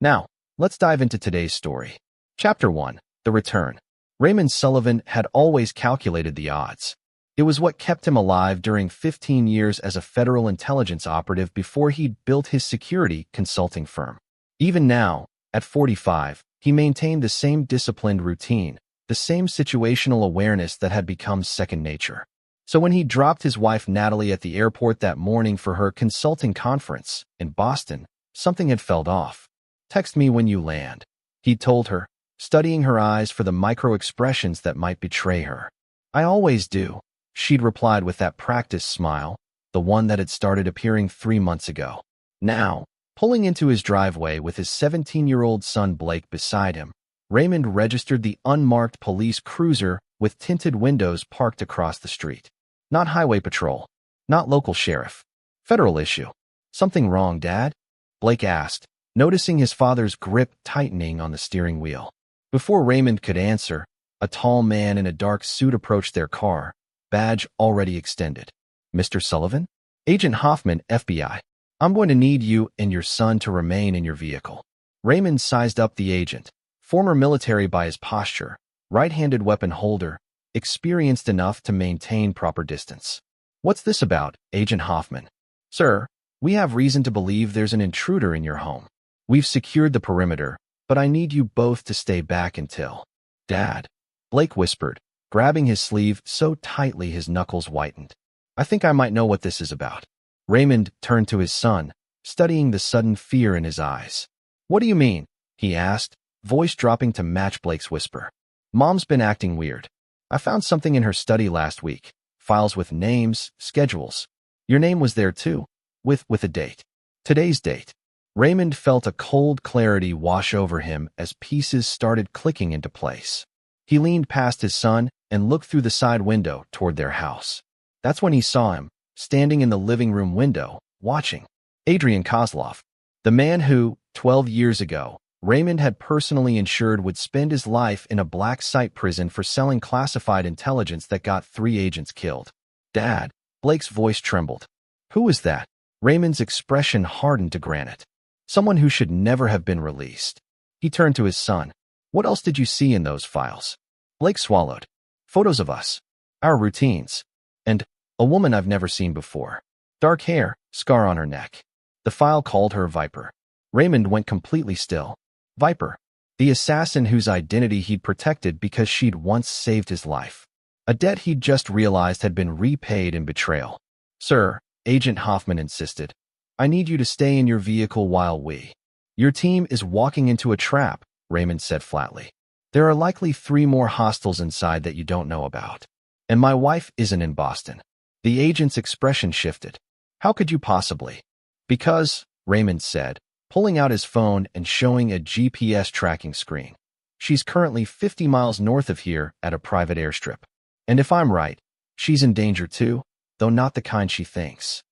Now, let's dive into today's story. Chapter 1. The Return. Raymond Sullivan had always calculated the odds. It was what kept him alive during 15 years as a federal intelligence operative before he'd built his security consulting firm. Even now, at 45, he maintained the same disciplined routine, the same situational awareness that had become second nature. So when he dropped his wife Natalie at the airport that morning for her consulting conference in Boston, something had felt off. "Text me when you land," he told her, studying her eyes for the micro-expressions that might betray her. "I always do," she'd replied with that practiced smile, the one that had started appearing 3 months ago. Now, pulling into his driveway with his 17-year-old son Blake beside him, Raymond registered the unmarked police cruiser with tinted windows parked across the street. Not highway patrol, not local sheriff. Federal issue. "Something wrong, Dad?" Blake asked, noticing his father's grip tightening on the steering wheel. Before Raymond could answer, a tall man in a dark suit approached their car, badge already extended. "Mr. Sullivan?" "Agent Hoffman, FBI. I'm going to need you and your son to remain in your vehicle." Raymond sized up the agent, former military by his posture, right-handed weapon holder, experienced enough to maintain proper distance. "What's this about, Agent Hoffman?" "Sir, we have reason to believe there's an intruder in your home. We've secured the perimeter, but I need you both to stay back until—" "Dad," Blake whispered, grabbing his sleeve so tightly his knuckles whitened. "I think I might know what this is about." Raymond turned to his son, studying the sudden fear in his eyes. "What do you mean?" he asked, voice dropping to match Blake's whisper. "Mom's been acting weird. I found something in her study last week, files with names, schedules. Your name was there too, with a date. Today's date." Raymond felt a cold clarity wash over him as pieces started clicking into place. He leaned past his son and looked through the side window toward their house. That's when he saw him, standing in the living room window, watching. Adrian Kozlov, the man who, 12 years ago, Raymond had personally ensured would spend his life in a black site prison for selling classified intelligence that got 3 agents killed. "Dad," Blake's voice trembled. "Who is that?" Raymond's expression hardened to granite. "Someone who should never have been released." He turned to his son. "What else did you see in those files?" Blake swallowed. "Photos of us. Our routines. And a woman I've never seen before. Dark hair, scar on her neck." The file called her Viper. Raymond went completely still. Viper. The assassin whose identity he'd protected because she'd once saved his life. A debt he'd just realized had been repaid in betrayal. "Sir," Agent Hoffman insisted, "I need you to stay in your vehicle while we—" "Your team is walking into a trap," Raymond said flatly. "There are likely 3 more hostiles inside that you don't know about. And my wife isn't in Boston." The agent's expression shifted. "How could you possibly?" "Because," Raymond said, pulling out his phone and showing a GPS tracking screen, "she's currently 50 miles north of here at a private airstrip. And if I'm right, she's in danger too, though not the kind she thinks."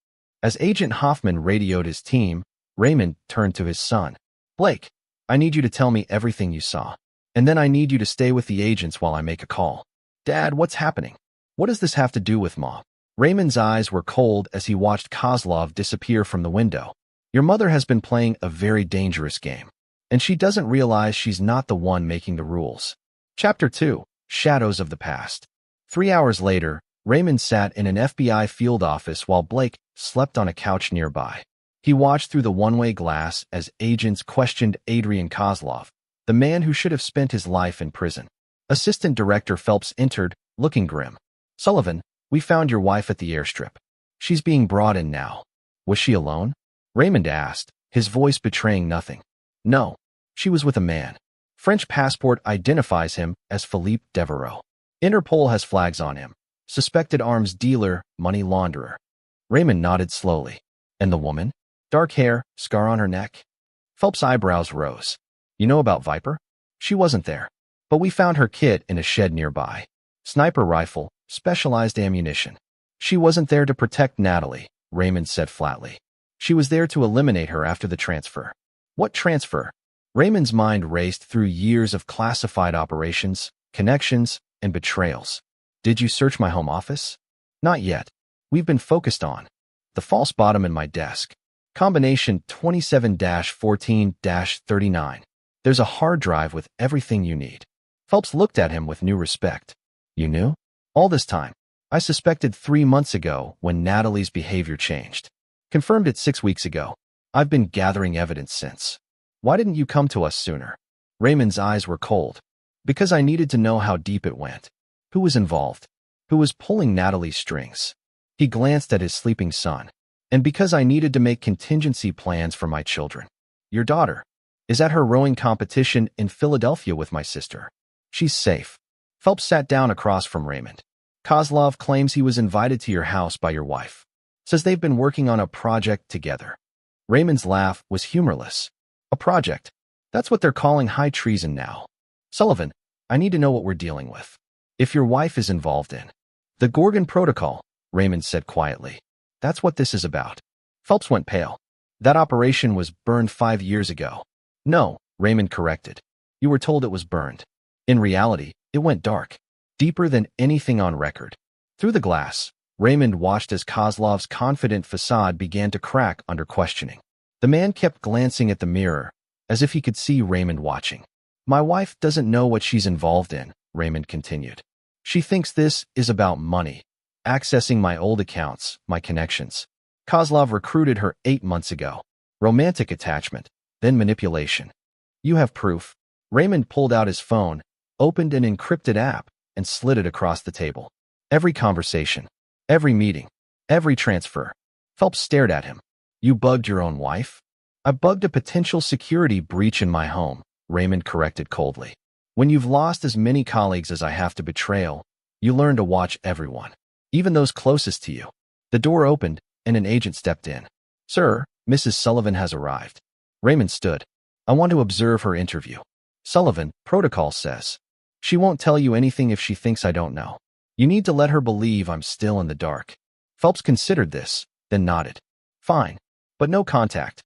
As Agent Hoffman radioed his team, Raymond turned to his son. "Blake, I need you to tell me everything you saw. And then I need you to stay with the agents while I make a call." "Dad, what's happening? What does this have to do with Mom?" Raymond's eyes were cold as he watched Kozlov disappear from the window. "Your mother has been playing a very dangerous game, and she doesn't realize she's not the one making the rules." Chapter 2. Shadows of the Past. 3 hours later, Raymond sat in an FBI field office while Blake slept on a couch nearby. He watched through the one-way glass as agents questioned Adrian Kozlov, the man who should have spent his life in prison. Assistant Director Phelps entered, looking grim. "Sullivan, we found your wife at the airstrip. She's being brought in now." "Was she alone?" Raymond asked, his voice betraying nothing. "No, she was with a man. French passport identifies him as Philippe Devereaux. Interpol has flags on him. Suspected arms dealer, money launderer." Raymond nodded slowly. "And the woman? Dark hair, scar on her neck?" Phelps' eyebrows rose. "You know about Viper? She wasn't there. But we found her kit in a shed nearby. Sniper rifle, specialized ammunition. She wasn't there to protect Natalie," Raymond said flatly. "She was there to eliminate her after the transfer." "What transfer?" Raymond's mind raced through years of classified operations, connections, and betrayals. "Did you search my home office?" "Not yet. We've been focused on the false bottom in my desk." Combination 27-14-39. There's a hard drive with everything you need. Phelps looked at him with new respect. You knew? All this time. I suspected 3 months ago when Natalie's behavior changed. Confirmed it 6 weeks ago. I've been gathering evidence since. Why didn't you come to us sooner? Raymond's eyes were cold. Because I needed to know how deep it went. Who was involved? Who was pulling Natalie's strings? He glanced at his sleeping son. And because I needed to make contingency plans for my children. Your daughter is at her rowing competition in Philadelphia with my sister. She's safe. Phelps sat down across from Raymond. Kozlov claims he was invited to your house by your wife. Says they've been working on a project together. Raymond's laugh was humorless. A project? That's what they're calling high treason now. Sullivan, I need to know what we're dealing with. If your wife is involved in the Gorgon Protocol, Raymond said quietly. That's what this is about. Phelps went pale. That operation was burned 5 years ago. No, Raymond corrected. You were told it was burned. In reality, it went dark. Deeper than anything on record. Through the glass, Raymond watched as Kozlov's confident facade began to crack under questioning. The man kept glancing at the mirror, as if he could see Raymond watching. My wife doesn't know what she's involved in, Raymond continued. She thinks this is about money. Accessing my old accounts, my connections. Kozlov recruited her 8 months ago. Romantic attachment, then manipulation. You have proof. Raymond pulled out his phone, opened an encrypted app, and slid it across the table. Every conversation, every meeting, every transfer. Phelps stared at him. You bugged your own wife? I bugged a potential security breach in my home, Raymond corrected coldly. When you've lost as many colleagues as I have to betrayal, you learn to watch everyone. Even those closest to you. The door opened, and an agent stepped in. Sir, Mrs. Sullivan has arrived. Raymond stood. I want to observe her interview. Sullivan, protocol says. She won't tell you anything if she thinks I don't know. You need to let her believe I'm still in the dark. Phelps considered this, then nodded. Fine, but no contact.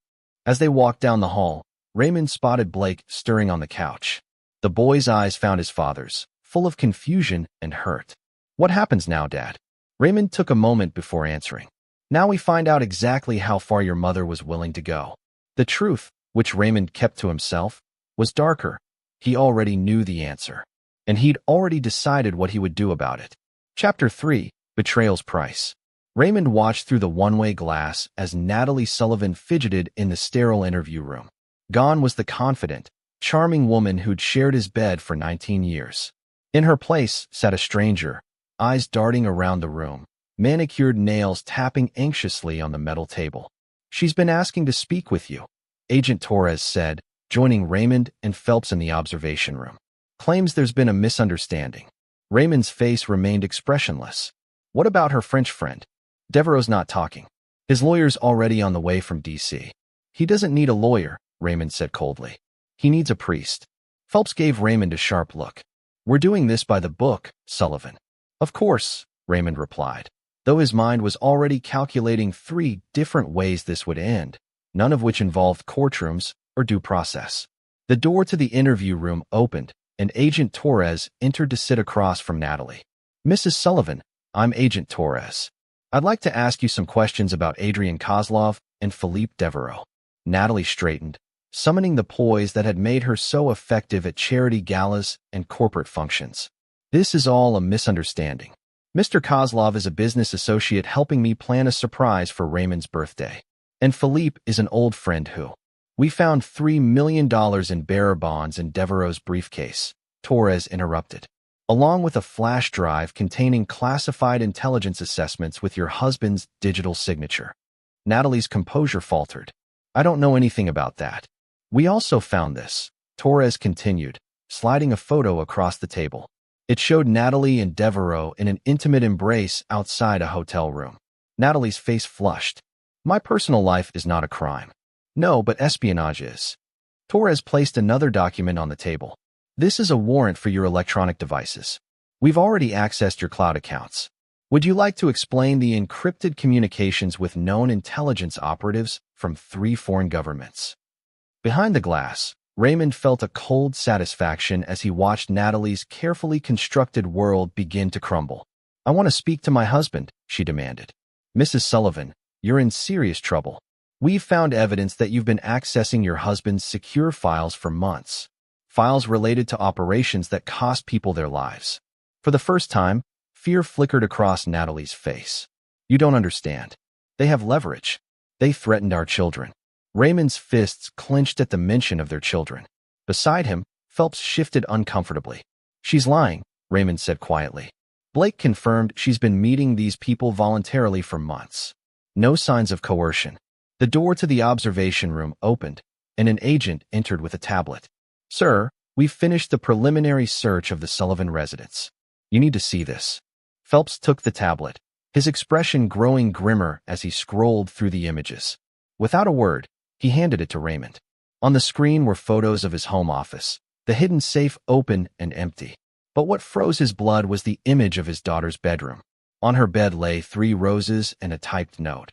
As they walked down the hall, Raymond spotted Blake stirring on the couch. The boy's eyes found his father's, full of confusion and hurt. What happens now, Dad? Raymond took a moment before answering. Now we find out exactly how far your mother was willing to go. The truth, which Raymond kept to himself, was darker. He already knew the answer. And he'd already decided what he would do about it. Chapter 3, Betrayal's Price. Raymond watched through the one-way glass as Natalie Sullivan fidgeted in the sterile interview room. Gone was the confident, charming woman who'd shared his bed for 19 years. In her place sat a stranger, eyes darting around the room, manicured nails tapping anxiously on the metal table. She's been asking to speak with you, Agent Torres said, joining Raymond and Phelps in the observation room. Claims there's been a misunderstanding. Raymond's face remained expressionless. What about her French friend? Devereaux's not talking. His lawyer's already on the way from D.C. He doesn't need a lawyer, Raymond said coldly. He needs a priest. Phelps gave Raymond a sharp look. We're doing this by the book, Sullivan. Of course, Raymond replied, though his mind was already calculating 3 different ways this would end, none of which involved courtrooms or due process. The door to the interview room opened, and Agent Torres entered to sit across from Natalie. Mrs. Sullivan, I'm Agent Torres. I'd like to ask you some questions about Adrian Kozlov and Philippe Devereaux. Natalie straightened, summoning the poise that had made her so effective at charity galas and corporate functions. This is all a misunderstanding. Mr. Kozlov is a business associate helping me plan a surprise for Raymond's birthday. And Philippe is an old friend who. We found $3 million in bearer bonds in Devereaux's briefcase, Torres interrupted, along with a flash drive containing classified intelligence assessments with your husband's digital signature. Natalie's composure faltered. I don't know anything about that. We also found this, Torres continued, sliding a photo across the table. It showed Natalie and Devereaux in an intimate embrace outside a hotel room. Natalie's face flushed. My personal life is not a crime. No, but espionage is. Torres placed another document on the table. This is a warrant for your electronic devices. We've already accessed your cloud accounts. Would you like to explain the encrypted communications with known intelligence operatives from 3 foreign governments? Behind the glass, Raymond felt a cold satisfaction as he watched Natalie's carefully constructed world begin to crumble. I want to speak to my husband, she demanded. Mrs. Sullivan, you're in serious trouble. We've found evidence that you've been accessing your husband's secure files for months. Files related to operations that cost people their lives. For the first time, fear flickered across Natalie's face. You don't understand. They have leverage. They threatened our children. Raymond's fists clenched at the mention of their children. Beside him, Phelps shifted uncomfortably. She's lying, Raymond said quietly. Blake confirmed she's been meeting these people voluntarily for months. No signs of coercion. The door to the observation room opened, and an agent entered with a tablet. Sir, we've finished the preliminary search of the Sullivan residence. You need to see this. Phelps took the tablet, his expression growing grimmer as he scrolled through the images. Without a word, he handed it to Raymond. On the screen were photos of his home office, the hidden safe open and empty. But what froze his blood was the image of his daughter's bedroom. On her bed lay 3 roses and a typed note.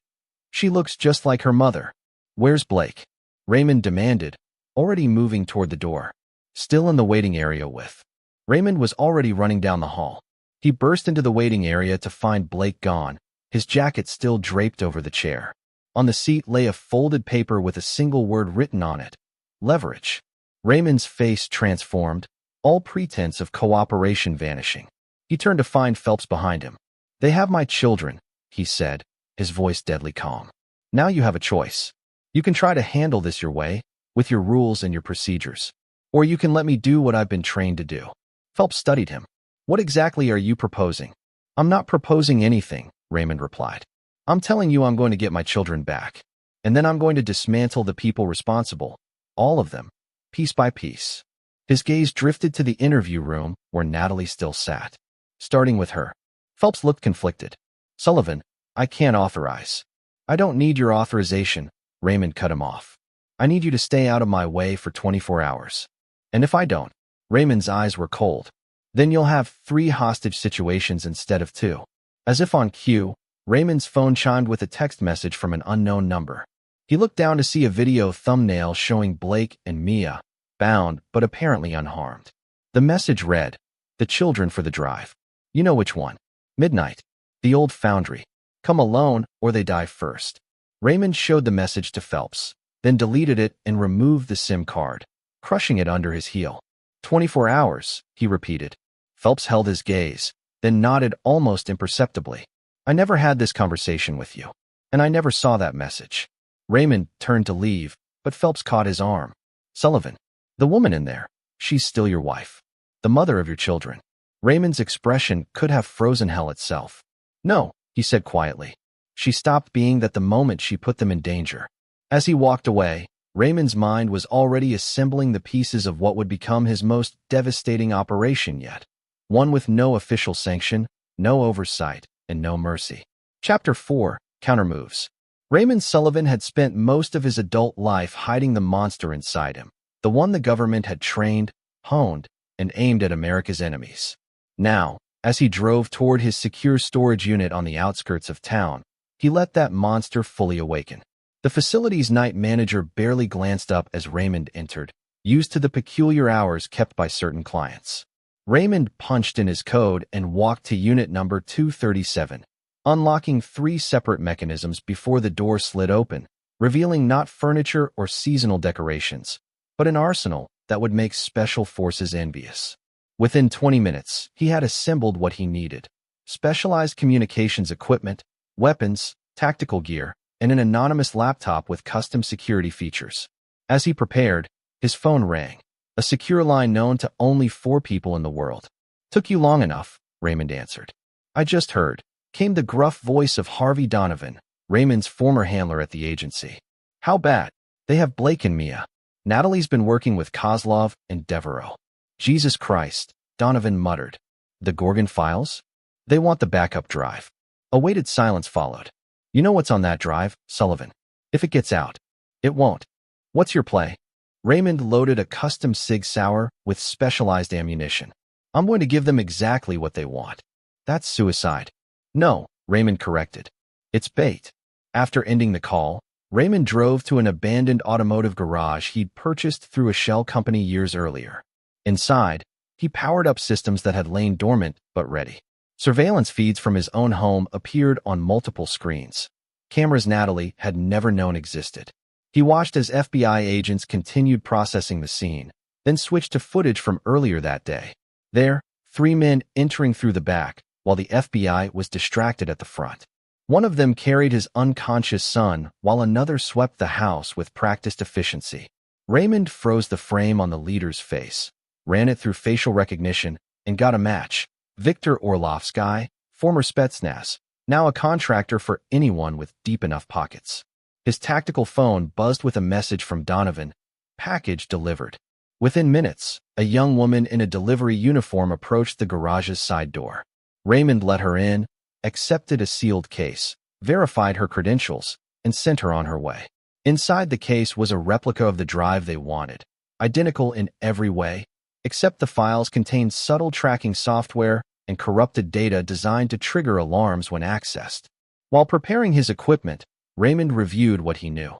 She looks just like her mother. Where's Blake? Raymond demanded, already moving toward the door. Still in the waiting area with. Raymond was already running down the hall. He burst into the waiting area to find Blake gone, his jacket still draped over the chair. On the seat lay a folded paper with a single word written on it. Leverage. Raymond's face transformed, all pretense of cooperation vanishing. He turned to find Phelps behind him. They have my children, he said, his voice deadly calm. Now you have a choice. You can try to handle this your way, with your rules and your procedures. Or you can let me do what I've been trained to do. Phelps studied him. What exactly are you proposing? I'm not proposing anything, Raymond replied. I'm telling you I'm going to get my children back. And then I'm going to dismantle the people responsible. All of them. Piece by piece. His gaze drifted to the interview room where Natalie still sat. Starting with her. Phelps looked conflicted. Sullivan, I can't authorize. I don't need your authorization, Raymond cut him off. I need you to stay out of my way for 24 hours. And if I don't, Raymond's eyes were cold. Then you'll have 3 hostage situations instead of 2. As if on cue, Raymond's phone chimed with a text message from an unknown number. He looked down to see a video thumbnail showing Blake and Mia, bound but apparently unharmed. The message read, the children for the drive. You know which one. Midnight. The old foundry. Come alone or they die first. Raymond showed the message to Phelps, then deleted it and removed the SIM card, crushing it under his heel. 24 hours, he repeated. Phelps held his gaze, then nodded almost imperceptibly. I never had this conversation with you, and I never saw that message. Raymond turned to leave, but Phelps caught his arm. Sullivan, the woman in there, she's still your wife. The mother of your children. Raymond's expression could have frozen hell itself. No, he said quietly. She stopped being that the moment she put them in danger. As he walked away, Raymond's mind was already assembling the pieces of what would become his most devastating operation yet. One with no official sanction, no oversight, and no mercy. Chapter 4, Countermoves. Raymond Sullivan had spent most of his adult life hiding the monster inside him, the one the government had trained, honed, and aimed at America's enemies. Now, as he drove toward his secure storage unit on the outskirts of town, he let that monster fully awaken. The facility's night manager barely glanced up as Raymond entered, used to the peculiar hours kept by certain clients. Raymond punched in his code and walked to unit number 237, unlocking 3 separate mechanisms before the door slid open, revealing not furniture or seasonal decorations, but an arsenal that would make special forces envious. Within 20 minutes, he had assembled what he needed: specialized communications equipment, weapons, tactical gear, and an anonymous laptop with custom security features. As he prepared, his phone rang, a secure line known to only 4 people in the world. Took you long enough, Raymond answered. I just heard, came the gruff voice of Harvey Donovan, Raymond's former handler at the agency. How bad? They have Blake and Mia. Natalie's been working with Kozlov and Devereaux. Jesus Christ, Donovan muttered. The Gorgon files? They want the backup drive. A weighted silence followed. You know what's on that drive, Sullivan. If it gets out. It won't. What's your play? Raymond loaded a custom Sig Sauer with specialized ammunition. I'm going to give them exactly what they want. That's suicide. No, Raymond corrected. It's bait. After ending the call, Raymond drove to an abandoned automotive garage he'd purchased through a shell company years earlier. Inside, he powered up systems that had lain dormant but ready. Surveillance feeds from his own home appeared on multiple screens. cameras Natalie had never known existed. He watched as FBI agents continued processing the scene, then switched to footage from earlier that day. There, 3 men entering through the back, while the FBI was distracted at the front. One of them carried his unconscious son, while another swept the house with practiced efficiency. Raymond froze the frame on the leader's face, ran it through facial recognition, and got a match. Viktor Orlovsky, former Spetsnaz, now a contractor for anyone with deep enough pockets. His tactical phone buzzed with a message from Donovan. Package delivered. Within minutes, a young woman in a delivery uniform approached the garage's side door. Raymond let her in, accepted a sealed case, verified her credentials, and sent her on her way. Inside the case was a replica of the drive they wanted, identical in every way, except the files contained subtle tracking software and corrupted data designed to trigger alarms when accessed. While preparing his equipment, Raymond reviewed what he knew.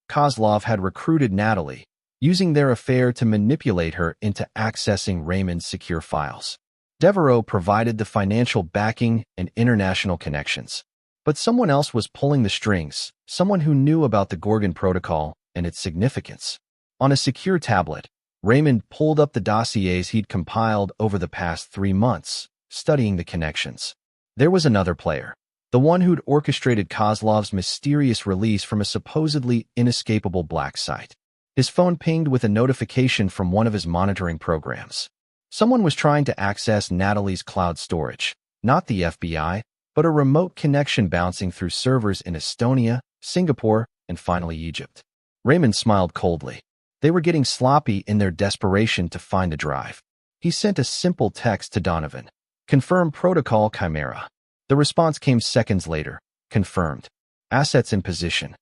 Kozlov had recruited Natalie, using their affair to manipulate her into accessing Raymond's secure files. Devereaux provided the financial backing and international connections. But someone else was pulling the strings, someone who knew about the Gorgon Protocol and its significance. On a secure tablet, Raymond pulled up the dossiers he'd compiled over the past 3 months, studying the connections. There was another player, the one who'd orchestrated Kozlov's mysterious release from a supposedly inescapable black site. His phone pinged with a notification from one of his monitoring programs. Someone was trying to access Natalie's cloud storage, not the FBI, but a remote connection bouncing through servers in Estonia, Singapore, and finally Egypt. Raymond smiled coldly. They were getting sloppy in their desperation to find the drive. He sent a simple text to Donovan. Confirm protocol Chimera. The response came seconds later. Confirmed. Assets in position.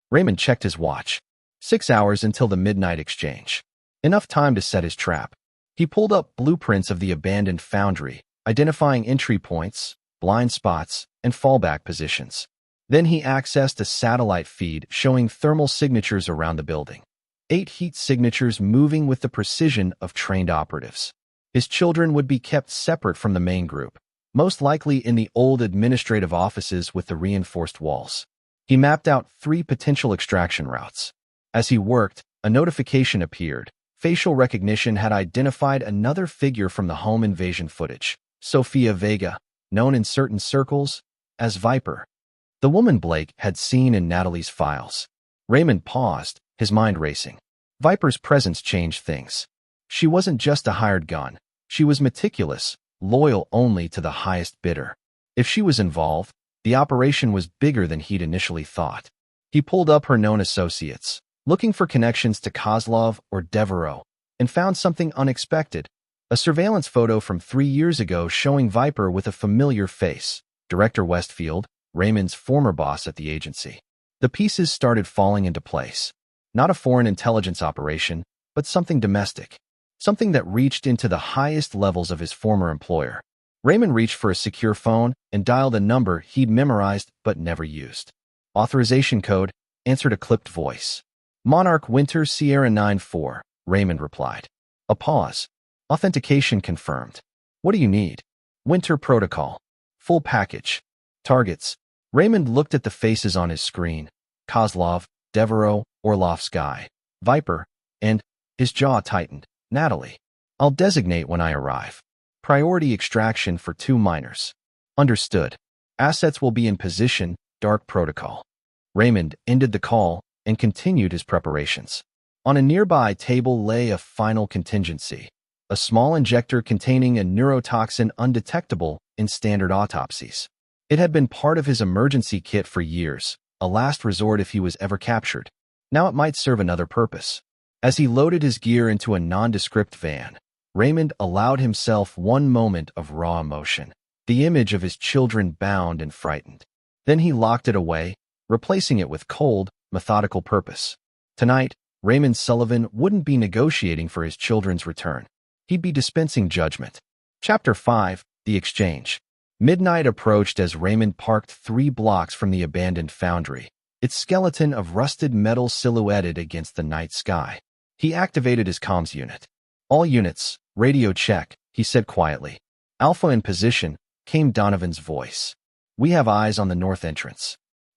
Raymond checked his watch. 6 hours until the midnight exchange. Enough time to set his trap. He pulled up blueprints of the abandoned foundry, identifying entry points, blind spots, and fallback positions. Then he accessed a satellite feed showing thermal signatures around the building. 8 heat signatures moving with the precision of trained operatives. His children would be kept separate from the main group, most likely in the old administrative offices with the reinforced walls. He mapped out 3 potential extraction routes. As he worked, a notification appeared. Facial recognition had identified another figure from the home invasion footage, Sofia Vega, known in certain circles as Viper. The woman Blake had seen in Natalie's files. Raymond paused, his mind racing. Viper's presence changed things. She wasn't just a hired gun. She was meticulous, loyal only to the highest bidder. If she was involved, the operation was bigger than he'd initially thought. He pulled up her known associates, looking for connections to Kozlov or Devereaux, and found something unexpected. A surveillance photo from 3 years ago showing Viper with a familiar face, Director Westfield, Raymond's former boss at the agency. The pieces started falling into place. Not a foreign intelligence operation, but something domestic. Something that reached into the highest levels of his former employer. Raymond reached for a secure phone and dialed a number he'd memorized but never used. Authorization code, answered a clipped voice. Monarch Winter Sierra 9-4, Raymond replied. A pause. Authentication confirmed. What do you need? Winter Protocol. Full package. Targets. Raymond looked at the faces on his screen. Kozlov, Devereaux, Orlovsky, Viper, and, his jaw tightened, Natalie. I'll designate when I arrive. Priority extraction for 2 minors. Understood. Assets will be in position, Dark Protocol. Raymond ended the call and continued his preparations. On a nearby table lay a final contingency, a small injector containing a neurotoxin undetectable in standard autopsies. It had been part of his emergency kit for years, a last resort if he was ever captured. Now it might serve another purpose. As he loaded his gear into a nondescript van, Raymond allowed himself one moment of raw emotion, the image of his children bound and frightened. Then he locked it away, replacing it with cold, methodical purpose. Tonight, Raymond Sullivan wouldn't be negotiating for his children's return. He'd be dispensing judgment. Chapter 5, The Exchange. Midnight approached as Raymond parked 3 blocks from the abandoned foundry, its skeleton of rusted metal silhouetted against the night sky. He activated his comms unit. All units, radio check, he said quietly. Alpha in position, came Donovan's voice. We have eyes on the north entrance.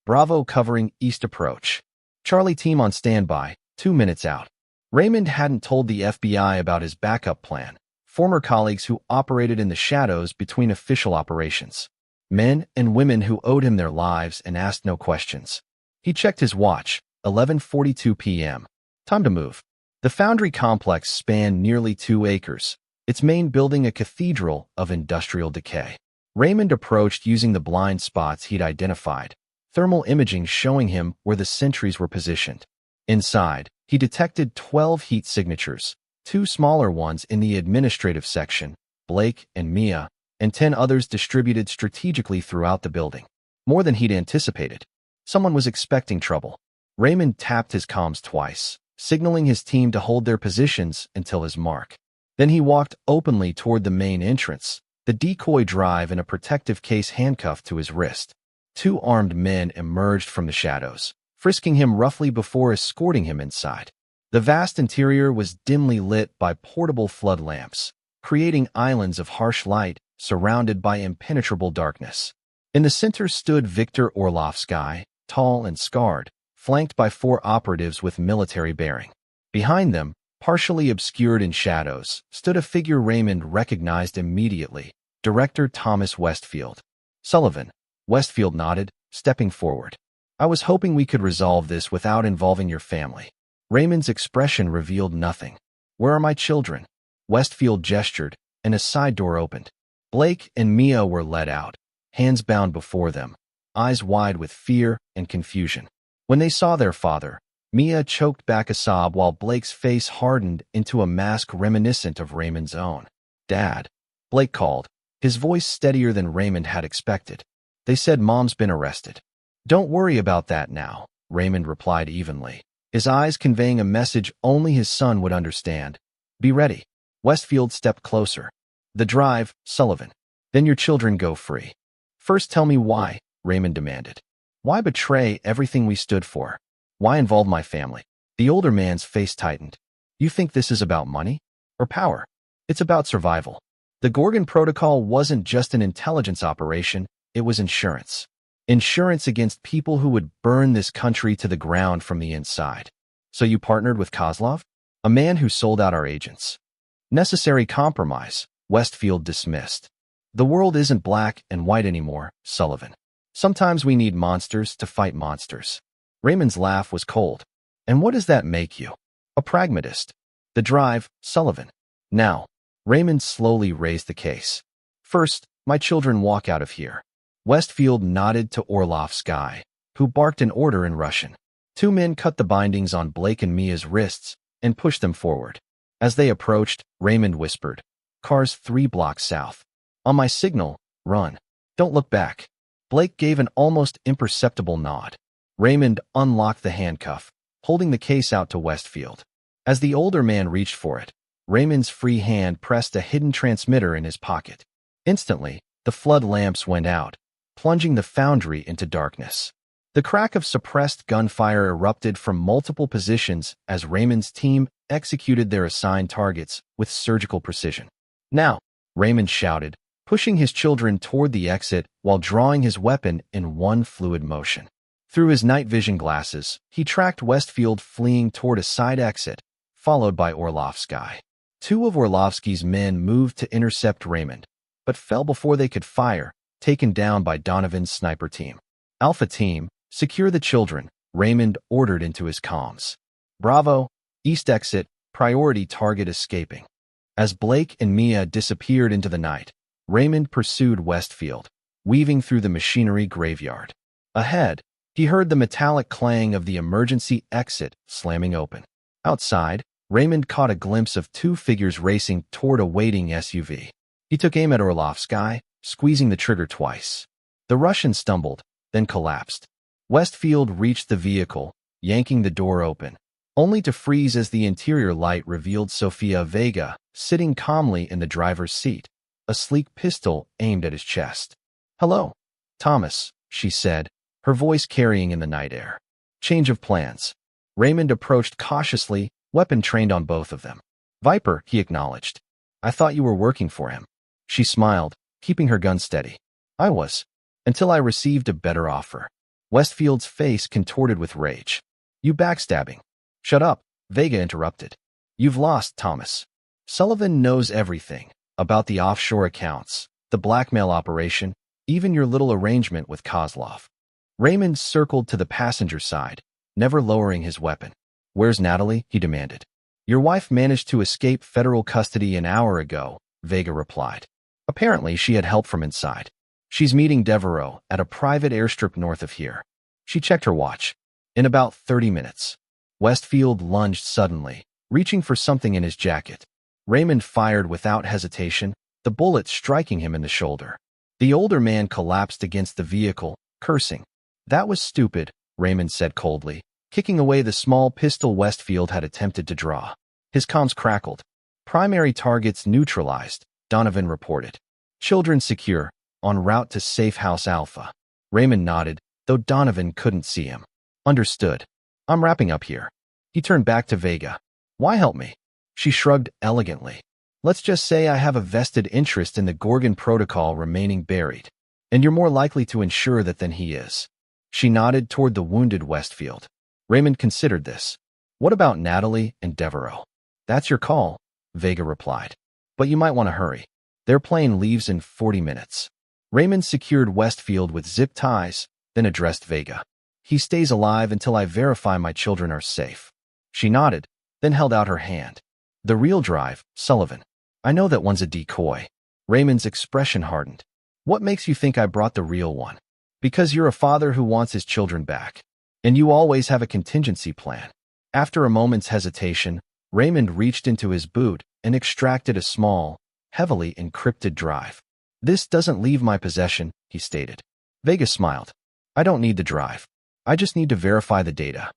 Bravo covering East approach. Charlie team on standby, 2 minutes out. Raymond hadn't told the FBI about his backup plan, former colleagues who operated in the shadows between official operations. Men and women who owed him their lives and asked no questions. He checked his watch, 11:42 p.m. Time to move. The foundry complex spanned nearly 2 acres, its main building a cathedral of industrial decay. Raymond approached using the blind spots he'd identified, thermal imaging showing him where the sentries were positioned. Inside, he detected 12 heat signatures, 2 smaller ones in the administrative section, Blake and Mia, and 10 others distributed strategically throughout the building. More than he'd anticipated. Someone was expecting trouble. Raymond tapped his comms twice, signaling his team to hold their positions until his mark. Then he walked openly toward the main entrance, the decoy drive in a protective case handcuffed to his wrist. 2 armed men emerged from the shadows, frisking him roughly before escorting him inside. The vast interior was dimly lit by portable flood lamps, creating islands of harsh light surrounded by impenetrable darkness. In the center stood Viktor Orlovsky, tall and scarred, flanked by 4 operatives with military bearing. Behind them, partially obscured in shadows, stood a figure Raymond recognized immediately, Director Thomas Westfield. Sullivan. Westfield nodded, stepping forward. I was hoping we could resolve this without involving your family. Raymond's expression revealed nothing. Where are my children? Westfield gestured, and a side door opened. Blake and Mia were led out, hands bound before them, eyes wide with fear and confusion. When they saw their father, Mia choked back a sob while Blake's face hardened into a mask reminiscent of Raymond's own. Dad, Blake called, his voice steadier than Raymond had expected. They said Mom's been arrested. Don't worry about that now, Raymond replied evenly, his eyes conveying a message only his son would understand. Be ready. Westfield stepped closer. The drive, Sullivan. Then your children go free. First tell me why, Raymond demanded. Why betray everything we stood for? Why involve my family? The older man's face tightened. You think this is about money? Or power? It's about survival. The Gorgon Protocol wasn't just an intelligence operation, it was insurance. Insurance against people who would burn this country to the ground from the inside. So you partnered with Kozlov? A man who sold out our agents. Necessary compromise, Westfield dismissed. The world isn't black and white anymore, Sullivan. Sometimes we need monsters to fight monsters. Raymond's laugh was cold. And what does that make you? A pragmatist. The drive, Sullivan. Now, Raymond slowly raised the case. First, my children walk out of here. Westfield nodded to Orlovsky, who barked an order in Russian. 2 men cut the bindings on Blake and Mia's wrists and pushed them forward. As they approached, Raymond whispered, Cars 3 blocks south. On my signal, run. Don't look back. Blake gave an almost imperceptible nod. Raymond unlocked the handcuff, holding the case out to Westfield. As the older man reached for it, Raymond's free hand pressed a hidden transmitter in his pocket. Instantly, the flood lamps went out, plunging the foundry into darkness. The crack of suppressed gunfire erupted from multiple positions as Raymond's team executed their assigned targets with surgical precision. Now, Raymond shouted, pushing his children toward the exit while drawing his weapon in one fluid motion. Through his night vision glasses, he tracked Westfield fleeing toward a side exit, followed by Orlovsky. 2 of Orlovsky's men moved to intercept Raymond, but fell before they could fire, taken down by Donovan's sniper team. Alpha team, secure the children, Raymond ordered into his comms. Bravo, east exit, priority target escaping. As Blake and Mia disappeared into the night, Raymond pursued Westfield, weaving through the machinery graveyard. Ahead, he heard the metallic clang of the emergency exit slamming open. Outside, Raymond caught a glimpse of 2 figures racing toward a waiting SUV. He took aim at Orlovsky, squeezing the trigger twice. The Russian stumbled, then collapsed. Westfield reached the vehicle, yanking the door open, only to freeze as the interior light revealed Sofia Vega sitting calmly in the driver's seat, a sleek pistol aimed at his chest. Hello, Thomas, she said, her voice carrying in the night air. Change of plans. Raymond approached cautiously, weapon trained on both of them. Viper, he acknowledged. I thought you were working for him. She smiled, keeping her gun steady. I was, until I received a better offer. Westfield's face contorted with rage. You backstabbing. Shut up, Vega interrupted. You've lost, Thomas. Sullivan knows everything about the offshore accounts, the blackmail operation, even your little arrangement with Kozlov. Raymond circled to the passenger side, never lowering his weapon. Where's Natalie? He demanded. Your wife managed to escape federal custody an hour ago, Vega replied. Apparently, she had help from inside. She's meeting Devereaux at a private airstrip north of here. She checked her watch. In about 30 minutes. Westfield lunged suddenly, reaching for something in his jacket. Raymond fired without hesitation, the bullet striking him in the shoulder. The older man collapsed against the vehicle, cursing. That was stupid, Raymond said coldly, kicking away the small pistol Westfield had attempted to draw. His comms crackled. Primary targets neutralized, Donovan reported. Children secure, en route to Safe House Alpha. Raymond nodded, though Donovan couldn't see him. Understood. I'm wrapping up here. He turned back to Vega. Why help me? She shrugged elegantly. Let's just say I have a vested interest in the Gorgon protocol remaining buried, and you're more likely to ensure that than he is. She nodded toward the wounded Westfield. Raymond considered this. What about Natalie and Devereaux? That's your call, Vega replied. But you might want to hurry. Their plane leaves in 40 minutes. Raymond secured Westfield with zip ties, then addressed Vega. He stays alive until I verify my children are safe. She nodded, then held out her hand. The real drive, Sullivan. I know that one's a decoy. Raymond's expression hardened. What makes you think I brought the real one? Because you're a father who wants his children back. And you always have a contingency plan. After a moment's hesitation, Raymond reached into his boot and extracted a small, heavily encrypted drive. This doesn't leave my possession, he stated. Vega smiled. I don't need the drive. I just need to verify the data.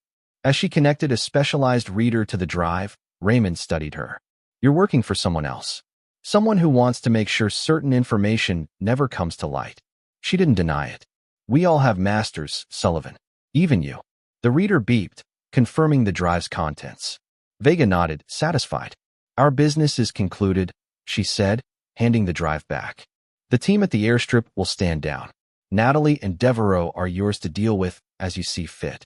As she connected a specialized reader to the drive, Raymond studied her. You're working for someone else. Someone who wants to make sure certain information never comes to light. She didn't deny it. We all have masters, Sullivan. Even you. The reader beeped, confirming the drive's contents. Vega nodded, satisfied. Our business is concluded, she said, handing the drive back. The team at the airstrip will stand down. Natalie and Devereaux are yours to deal with as you see fit.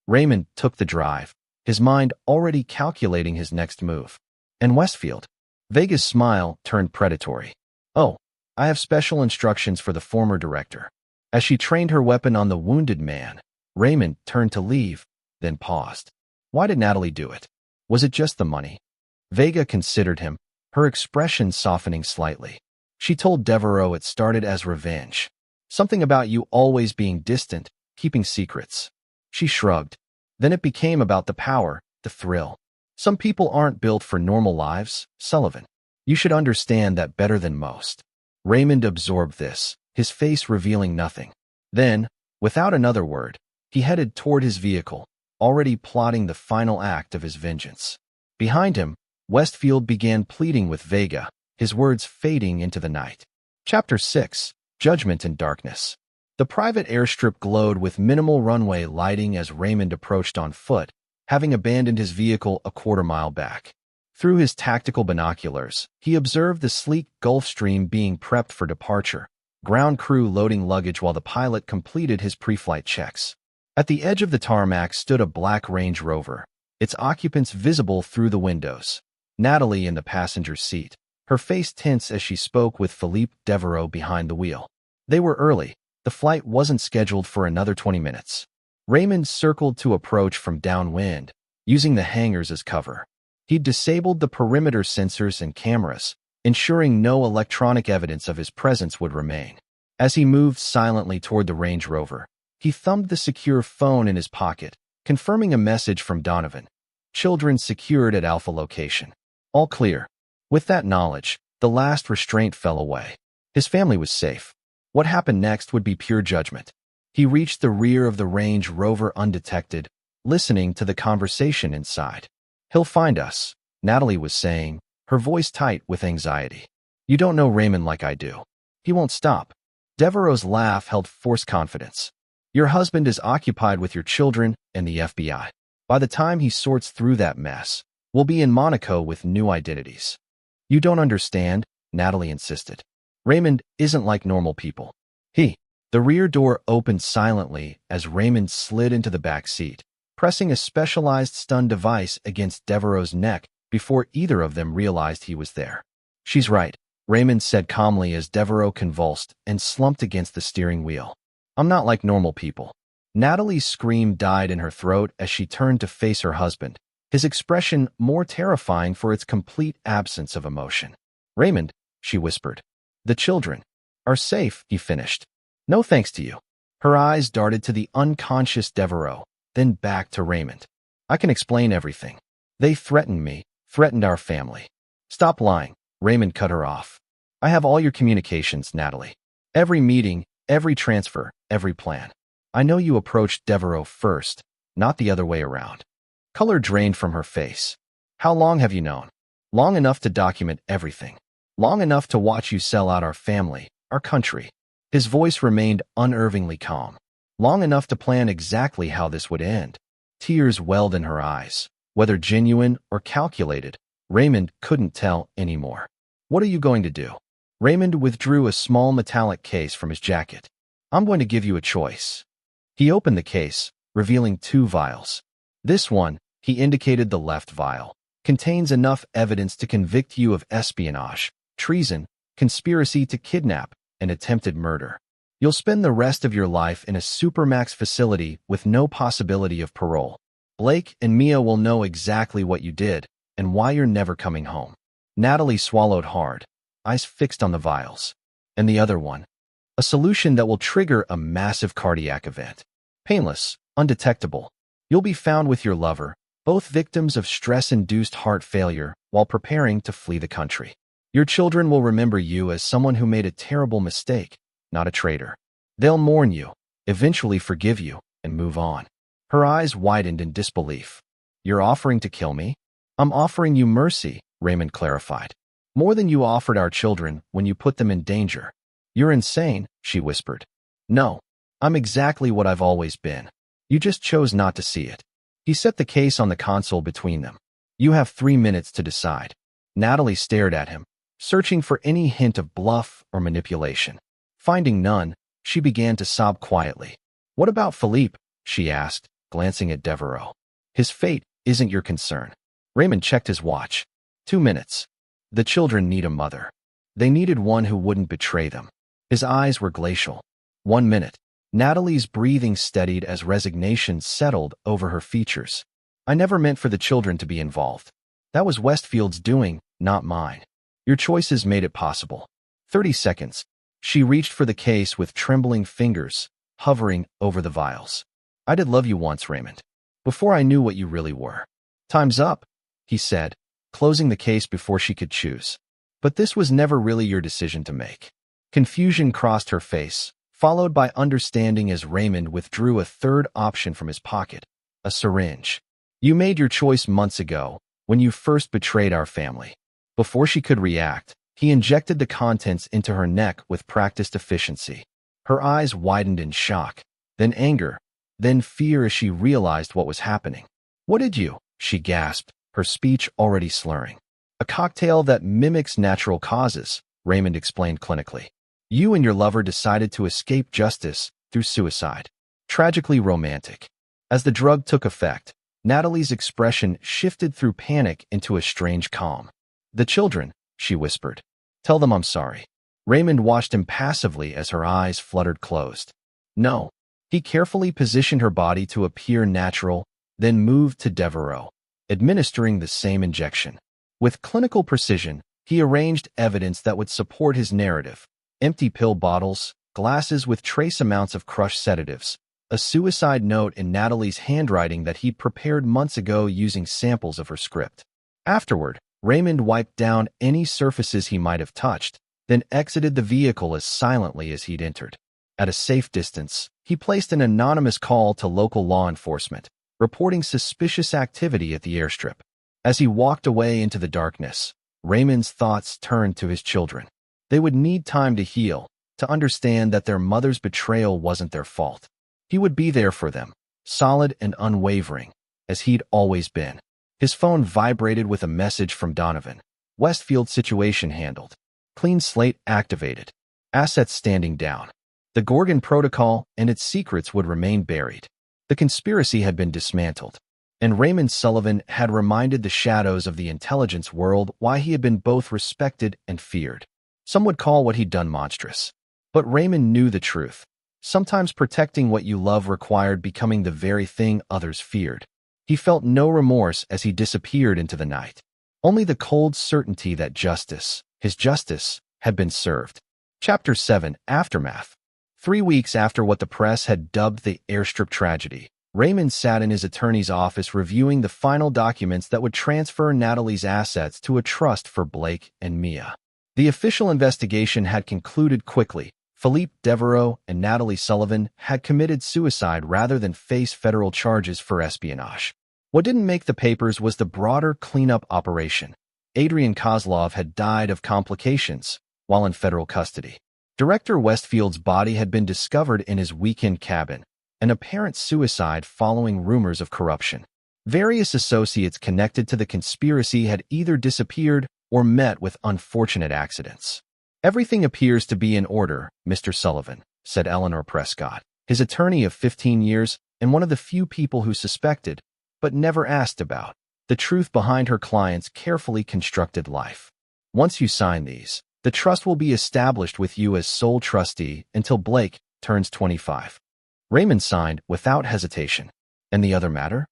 Raymond took the drive, his mind already calculating his next move. And Westfield? Vega's smile turned predatory. Oh, I have special instructions for the former director. As she trained her weapon on the wounded man, Raymond turned to leave, then paused. Why did Natalie do it? Was it just the money? Vega considered him, her expression softening slightly. She told Devereaux it started as revenge. Something about you always being distant, keeping secrets. She shrugged. Then it became about the power, the thrill. Some people aren't built for normal lives, Sullivan. You should understand that better than most. Raymond absorbed this, his face revealing nothing. Then, without another word, he headed toward his vehicle, already plotting the final act of his vengeance. Behind him, Westfield began pleading with Vega, his words fading into the night. Chapter 6. Judgment in Darkness. The private airstrip glowed with minimal runway lighting as Raymond approached on foot, having abandoned his vehicle a quarter-mile back. Through his tactical binoculars, he observed the sleek Gulfstream being prepped for departure, ground crew loading luggage while the pilot completed his pre-flight checks. At the edge of the tarmac stood a black Range Rover, its occupants visible through the windows. Natalie in the passenger seat, her face tense as she spoke with Philippe Devereaux behind the wheel. They were early. The flight wasn't scheduled for another 20 minutes. Raymond circled to approach from downwind, using the hangars as cover. He'd disabled the perimeter sensors and cameras, ensuring no electronic evidence of his presence would remain. As he moved silently toward the Range Rover, he thumbed the secure phone in his pocket, confirming a message from Donovan. Children secured at Alpha location. All clear. With that knowledge, the last restraint fell away. His family was safe. What happened next would be pure judgment. He reached the rear of the Range Rover undetected, listening to the conversation inside. He'll find us, Natalie was saying, her voice tight with anxiety. You don't know Raymond like I do. He won't stop. Devereaux's laugh held forced confidence. Your husband is occupied with your children and the FBI. By the time he sorts through that mess, we'll be in Monaco with new identities. You don't understand, Natalie insisted. Raymond isn't like normal people. He The rear door opened silently as Raymond slid into the back seat, pressing a specialized stun device against Devereaux's neck before either of them realized he was there. "She's right," Raymond said calmly as Devereaux convulsed and slumped against the steering wheel. "I'm not like normal people." Natalie's scream died in her throat as she turned to face her husband, his expression more terrifying for its complete absence of emotion. "Raymond," she whispered. "The children are safe," he finished. "No thanks to you." Her eyes darted to the unconscious Devereaux, then back to Raymond. "I can explain everything. They threatened me, threatened our family." "Stop lying," Raymond cut her off. "I have all your communications, Natalie. Every meeting, every transfer, every plan. I know you approached Devereaux first, not the other way around." Color drained from her face. "How long have you known?" "Long enough to document everything. Long enough to watch you sell out our family, our country." His voice remained unervingly calm. "Long enough to plan exactly how this would end." Tears welled in her eyes. Whether genuine or calculated, Raymond couldn't tell anymore. "What are you going to do?" Raymond withdrew a small metallic case from his jacket. "I'm going to give you a choice." He opened the case, revealing 2 vials. "This one," he indicated the left vial, "contains enough evidence to convict you of espionage, treason, conspiracy to kidnap, and attempted murder. You'll spend the rest of your life in a supermax facility with no possibility of parole. Blake and Mia will know exactly what you did and why you're never coming home." Natalie swallowed hard, eyes fixed on the vials. "And the other one?" "A solution that will trigger a massive cardiac event. Painless, undetectable. You'll be found with your lover, both victims of stress-induced heart failure while preparing to flee the country. Your children will remember you as someone who made a terrible mistake, not a traitor. They'll mourn you, eventually forgive you, and move on." Her eyes widened in disbelief. "You're offering to kill me?" "I'm offering you mercy," Raymond clarified. "More than you offered our children when you put them in danger." "You're insane," she whispered. "No, I'm exactly what I've always been. You just chose not to see it." He set the case on the console between them. "You have 3 minutes to decide." Natalie stared at him, searching for any hint of bluff or manipulation. Finding none, she began to sob quietly. "What about Philippe?" she asked, glancing at Devereaux. "His fate isn't your concern." Raymond checked his watch. 2 minutes. The children need a mother. They needed one who wouldn't betray them. His eyes were glacial. 1 minute. Natalie's breathing steadied as resignation settled over her features. "I never meant for the children to be involved. That was Westfield's doing, not mine. Your choices made it possible." 30 seconds. She reached for the case with trembling fingers, hovering over the vials. "I did love you once, Raymond. Before I knew what you really were." "Time's up," he said, closing the case before she could choose. "But this was never really your decision to make." Confusion crossed her face, followed by understanding as Raymond withdrew a third option from his pocket, a syringe. "You made your choice months ago, when you first betrayed our family." Before she could react, he injected the contents into her neck with practiced efficiency. Her eyes widened in shock, then anger, then fear as she realized what was happening. "What did you?" she gasped, her speech already slurring. "A cocktail that mimics natural causes," Raymond explained clinically. "You and your lover decided to escape justice through suicide. Tragically romantic." As the drug took effect, Natalie's expression shifted through panic into a strange calm. "The children," she whispered. "Tell them I'm sorry." Raymond watched impassively as her eyes fluttered closed. "No." He carefully positioned her body to appear natural, then moved to Devereaux, administering the same injection. With clinical precision, he arranged evidence that would support his narrative: empty pill bottles, glasses with trace amounts of crushed sedatives, a suicide note in Natalie's handwriting that he'd prepared months ago using samples of her script. Afterward, Raymond wiped down any surfaces he might have touched, then exited the vehicle as silently as he'd entered. At a safe distance, he placed an anonymous call to local law enforcement, reporting suspicious activity at the airstrip. As he walked away into the darkness, Raymond's thoughts turned to his children. They would need time to heal, to understand that their mother's betrayal wasn't their fault. He would be there for them, solid and unwavering, as he'd always been. His phone vibrated with a message from Donovan. "Westfield situation handled. Clean slate activated. Assets standing down." The Gorgon Protocol and its secrets would remain buried. The conspiracy had been dismantled, and Raymond Sullivan had reminded the shadows of the intelligence world why he had been both respected and feared. Some would call what he'd done monstrous. But Raymond knew the truth. Sometimes protecting what you love required becoming the very thing others feared. He felt no remorse as he disappeared into the night. Only the cold certainty that justice, his justice, had been served. Chapter 7: Aftermath. 3 weeks after what the press had dubbed the airstrip tragedy, Raymond sat in his attorney's office reviewing the final documents that would transfer Natalie's assets to a trust for Blake and Mia. The official investigation had concluded quickly. Philippe Devereaux and Natalie Sullivan had committed suicide rather than face federal charges for espionage. What didn't make the papers was the broader cleanup operation. Adrian Kozlov had died of complications while in federal custody. Director Westfield's body had been discovered in his weekend cabin, an apparent suicide following rumors of corruption. Various associates connected to the conspiracy had either disappeared or met with unfortunate accidents. "Everything appears to be in order, Mr. Sullivan," said Eleanor Prescott, his attorney of 15 years and one of the few people who suspected, but never asked about, the truth behind her client's carefully constructed life. "Once you sign these, the trust will be established with you as sole trustee until Blake turns 25. Raymond signed without hesitation. "And the other matter?"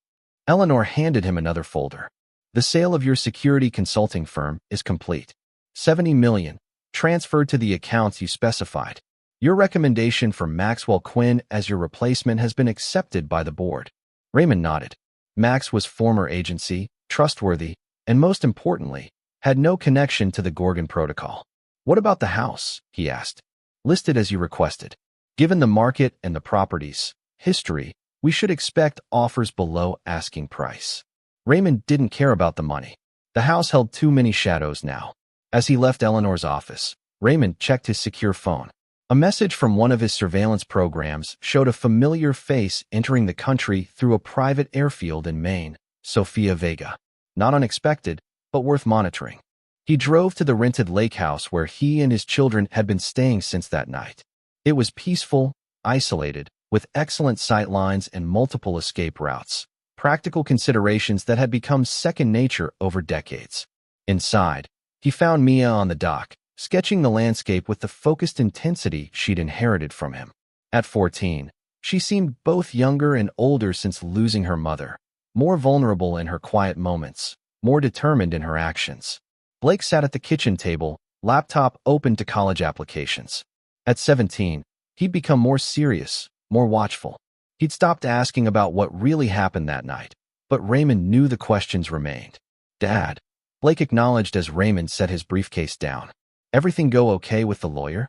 Eleanor handed him another folder. "The sale of your security consulting firm is complete. $70 million, transferred to the accounts you specified. Your recommendation for Maxwell Quinn as your replacement has been accepted by the board." Raymond nodded. Max was former agency, trustworthy, and most importantly, had no connection to the Gorgon Protocol. "What about the house?" he asked. "Listed as you requested. Given the market and the property's history, we should expect offers below asking price." Raymond didn't care about the money. The house held too many shadows now. As he left Eleanor's office, Raymond checked his secure phone. A message from one of his surveillance programs showed a familiar face entering the country through a private airfield in Maine, Sofia Vega. Not unexpected, but worth monitoring. He drove to the rented lake house where he and his children had been staying since that night. It was peaceful, isolated, with excellent sight lines and multiple escape routes, practical considerations that had become second nature over decades. Inside, he found Mia on the dock, sketching the landscape with the focused intensity she'd inherited from him. At 14, she seemed both younger and older since losing her mother, more vulnerable in her quiet moments, more determined in her actions. Blake sat at the kitchen table, laptop open to college applications. At 17, he'd become more serious, more watchful. He'd stopped asking about what really happened that night, but Raymond knew the questions remained. "Dad," Blake acknowledged as Raymond set his briefcase down. "Everything go okay with the lawyer?"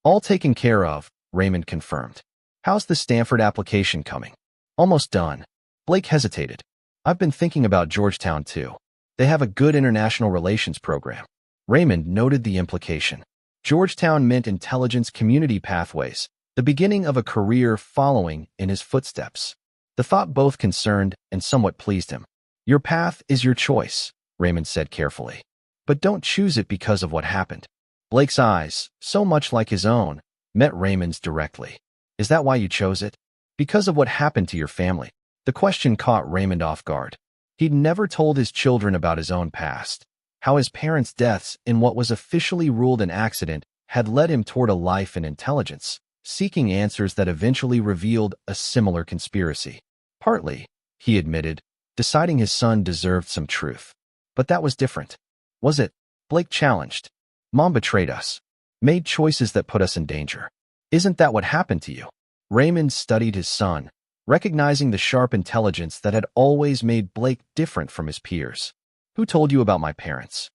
"All taken care of," Raymond confirmed. "How's the Stanford application coming?" "Almost done." Blake hesitated. "I've been thinking about Georgetown too. They have a good international relations program." Raymond noted the implication. Georgetown meant intelligence community pathways, the beginning of a career following in his footsteps. The thought both concerned and somewhat pleased him. "Your path is your choice," Raymond said carefully. "But don't choose it because of what happened." Blake's eyes, so much like his own, met Raymond's directly. "Is that why you chose it? Because of what happened to your family?" The question caught Raymond off guard. He'd never told his children about his own past, how his parents' deaths in what was officially ruled an accident had led him toward a life in intelligence, seeking answers that eventually revealed a similar conspiracy. Partly, he admitted, deciding his son deserved some truth. But that was different. Was it? Blake challenged. "Mom betrayed us, made choices that put us in danger. Isn't that what happened to you?" Raymond studied his son, recognizing the sharp intelligence that had always made Blake different from his peers. "Who told you about my parents?"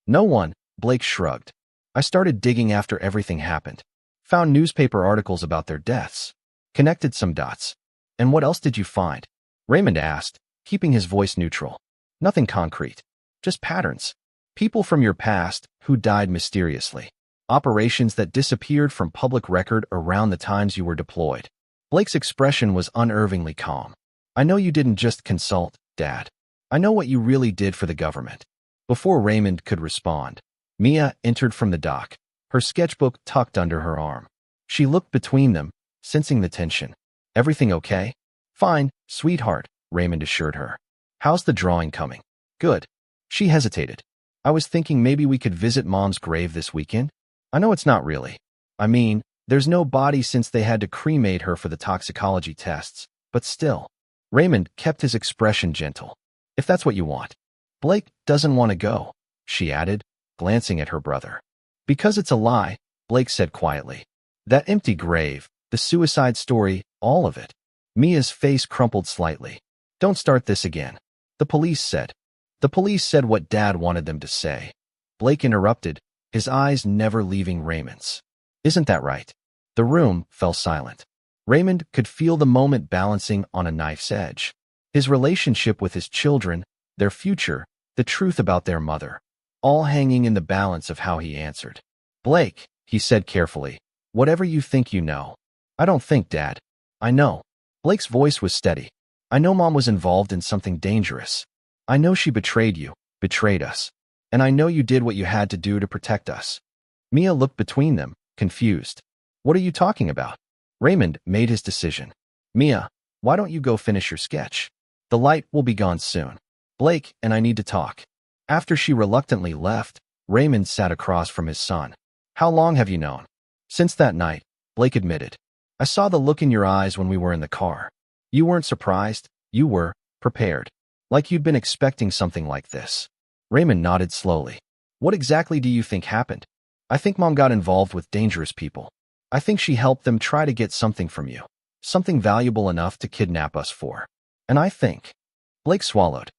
"No one," Blake shrugged. "I started digging after everything happened. Found newspaper articles about their deaths. Connected some dots." "And what else did you find?" Raymond asked, keeping his voice neutral. "Nothing concrete. Just patterns. People from your past who died mysteriously. Operations that disappeared from public record around the times you were deployed." Blake's expression was unnervingly calm. "I know you didn't just consult, Dad. I know what you really did for the government." Before Raymond could respond, Mia entered from the dock, her sketchbook tucked under her arm. She looked between them, sensing the tension. Everything okay? Fine, sweetheart, Raymond assured her. How's the drawing coming? Good. She hesitated. I was thinking maybe we could visit Mom's grave this weekend. I know it's not really. I mean, there's no body since they had to cremate her for the toxicology tests, but still. Raymond kept his expression gentle. If that's what you want. Blake doesn't want to go, she added, glancing at her brother. Because it's a lie, Blake said quietly. That empty grave, the suicide story, all of it. Mia's face crumpled slightly. Don't start this again. The police said. The police said what Dad wanted them to say. Blake interrupted, his eyes never leaving Raymond's. Isn't that right? The room fell silent. Raymond could feel the moment balancing on a knife's edge. His relationship with his children, their future, the truth about their mother, all hanging in the balance of how he answered. Blake, he said carefully, whatever you think you know. I don't think, Dad. I know. Blake's voice was steady. I know Mom was involved in something dangerous. I know she betrayed you, betrayed us. And I know you did what you had to do to protect us. Mia looked between them, confused. What are you talking about? Raymond made his decision. Mia, why don't you go finish your sketch? The light will be gone soon. Blake and I need to talk. After she reluctantly left, Raymond sat across from his son. How long have you known? Since that night, Blake admitted. I saw the look in your eyes when we were in the car. You weren't surprised, you were prepared. Like you'd been expecting something like this. Raymond nodded slowly. What exactly do you think happened? I think Mom got involved with dangerous people. I think she helped them try to get something from you. Something valuable enough to kidnap us for. And I think... Blake swallowed.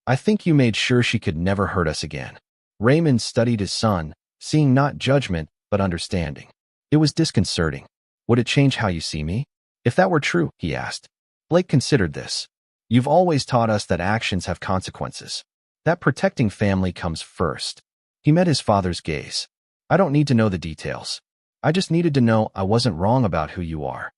I think you made sure she could never hurt us again. Raymond studied his son, seeing not judgment, but understanding. It was disconcerting. Would it change how you see me? If that were true, he asked. Blake considered this. You've always taught us that actions have consequences. That protecting family comes first. He met his father's gaze. I don't need to know the details. I just needed to know I wasn't wrong about who you are.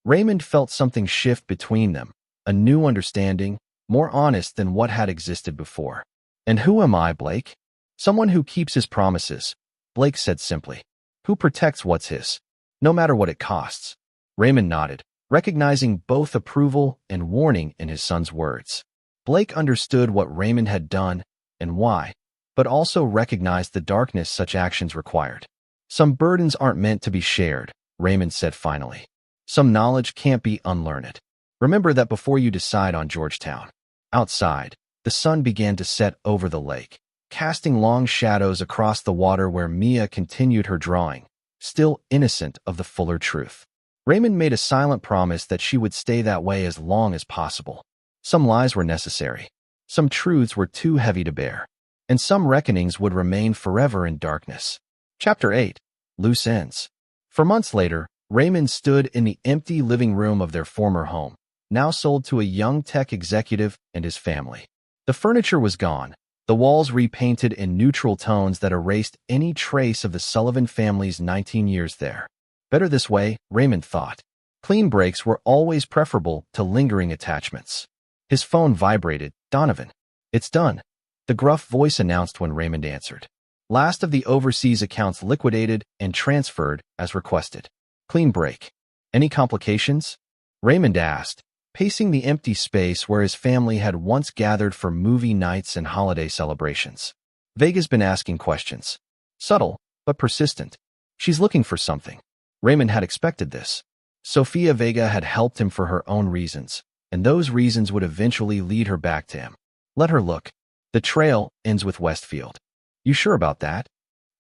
Raymond felt something shift between them, a new understanding, more honest than what had existed before. And who am I, Blake? Someone who keeps his promises, Blake said simply. Who protects what's his, no matter what it costs. Raymond nodded, recognizing both approval and warning in his son's words. Blake understood what Raymond had done and why, but also recognized the darkness such actions required. Some burdens aren't meant to be shared, Raymond said finally. Some knowledge can't be unlearned. Remember that before you decide on Georgetown. Outside, the sun began to set over the lake, casting long shadows across the water where Mia continued her drawing, still innocent of the fuller truth. Raymond made a silent promise that she would stay that way as long as possible. Some lies were necessary. Some truths were too heavy to bear. And some reckonings would remain forever in darkness. Chapter 8. Loose Ends. For months later, Raymond stood in the empty living room of their former home, now sold to a young tech executive and his family. The furniture was gone, the walls repainted in neutral tones that erased any trace of the Sullivan family's 19 years there. Better this way, Raymond thought. Clean breaks were always preferable to lingering attachments. His phone vibrated. Donovan. It's done. The gruff voice announced when Raymond answered. Last of the overseas accounts liquidated and transferred as requested. Clean break. Any complications? Raymond asked, pacing the empty space where his family had once gathered for movie nights and holiday celebrations. Vega's been asking questions. Subtle, but persistent. She's looking for something. Raymond had expected this. Sofia Vega had helped him for her own reasons, and those reasons would eventually lead her back to him. Let her look. The trail ends with Westfield. You sure about that?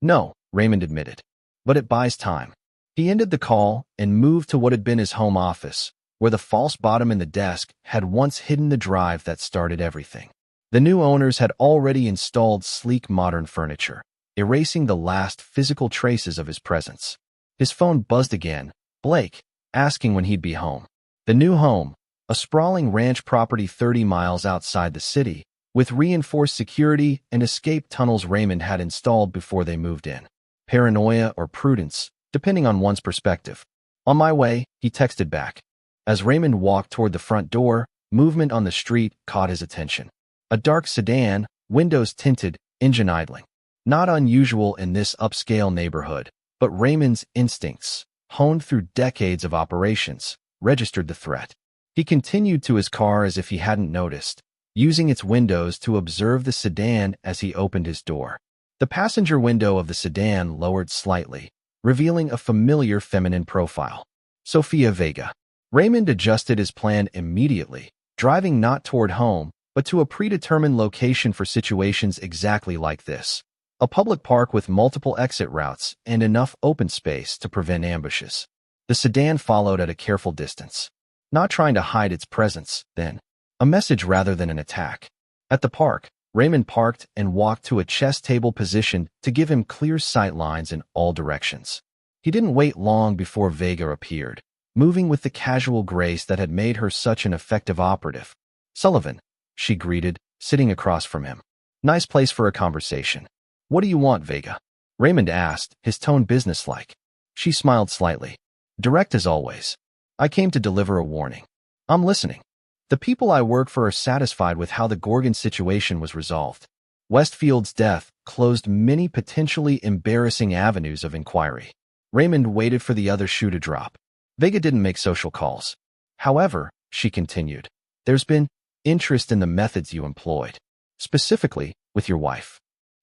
No, Raymond admitted. But it buys time. He ended the call and moved to what had been his home office, where the false bottom in the desk had once hidden the drive that started everything. The new owners had already installed sleek modern furniture, erasing the last physical traces of his presence. His phone buzzed again, Blake, asking when he'd be home. The new home, a sprawling ranch property 30 miles outside the city, with reinforced security and escape tunnels Raymond had installed before they moved in. Paranoia or prudence, depending on one's perspective. On my way, he texted back. As Raymond walked toward the front door, movement on the street caught his attention. A dark sedan, windows tinted, engine idling. Not unusual in this upscale neighborhood, but Raymond's instincts, honed through decades of operations, registered the threat. He continued to his car as if he hadn't noticed, using its windows to observe the sedan as he opened his door. The passenger window of the sedan lowered slightly, revealing a familiar feminine profile. Sofia Vega. Raymond adjusted his plan immediately, driving not toward home, but to a predetermined location for situations exactly like this. A public park with multiple exit routes and enough open space to prevent ambushes. The sedan followed at a careful distance, not trying to hide its presence, then. A message rather than an attack. At the park, Raymond parked and walked to a chess table position to give him clear sight lines in all directions. He didn't wait long before Vega appeared, moving with the casual grace that had made her such an effective operative. "Sullivan," she greeted, sitting across from him. "Nice place for a conversation." "What do you want, Vega?" Raymond asked, his tone businesslike. She smiled slightly. "Direct as always. I came to deliver a warning. I'm listening." "The people I work for are satisfied with how the Gorgon situation was resolved. Westfield's death closed many potentially embarrassing avenues of inquiry." Raymond waited for the other shoe to drop. Vega didn't make social calls. "However," she continued, "there's been interest in the methods you employed, specifically with your wife."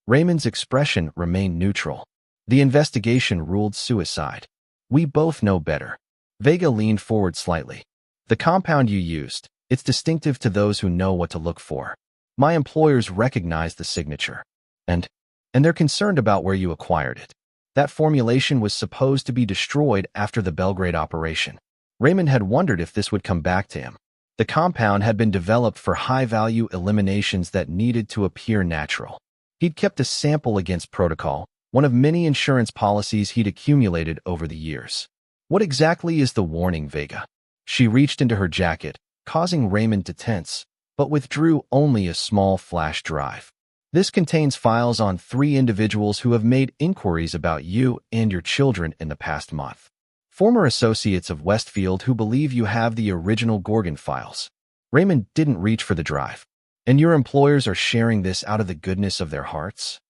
Raymond's expression remained neutral. "The investigation ruled suicide. We both know better." Vega leaned forward slightly. "The compound you used, it's distinctive to those who know what to look for. My employers recognize the signature. And they're concerned about where you acquired it. That formulation was supposed to be destroyed after the Belgrade operation." Raymond had wondered if this would come back to him. The compound had been developed for high-value eliminations that needed to appear natural. He'd kept a sample against protocol, one of many insurance policies he'd accumulated over the years. "What exactly is the warning, Vega?" She reached into her jacket, causing Raymond to tense, but withdrew only a small flash drive. "This contains files on 3 individuals who have made inquiries about you and your children in the past month. Former associates of Westfield who believe you have the original Gorgon files." Raymond didn't reach for the drive. "And your employers are sharing this out of the goodness of their hearts?"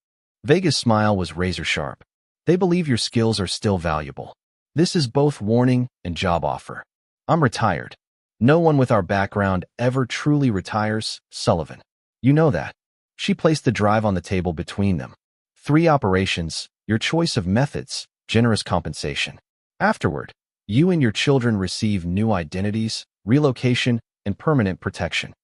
Vega's smile was razor-sharp. "They believe your skills are still valuable. This is both warning and job offer. I'm retired. No one with our background ever truly retires, Sullivan. You know that." She placed the drive on the table between them. 3 operations, your choice of methods, generous compensation. Afterward, you and your children receive new identities, relocation, and permanent protection."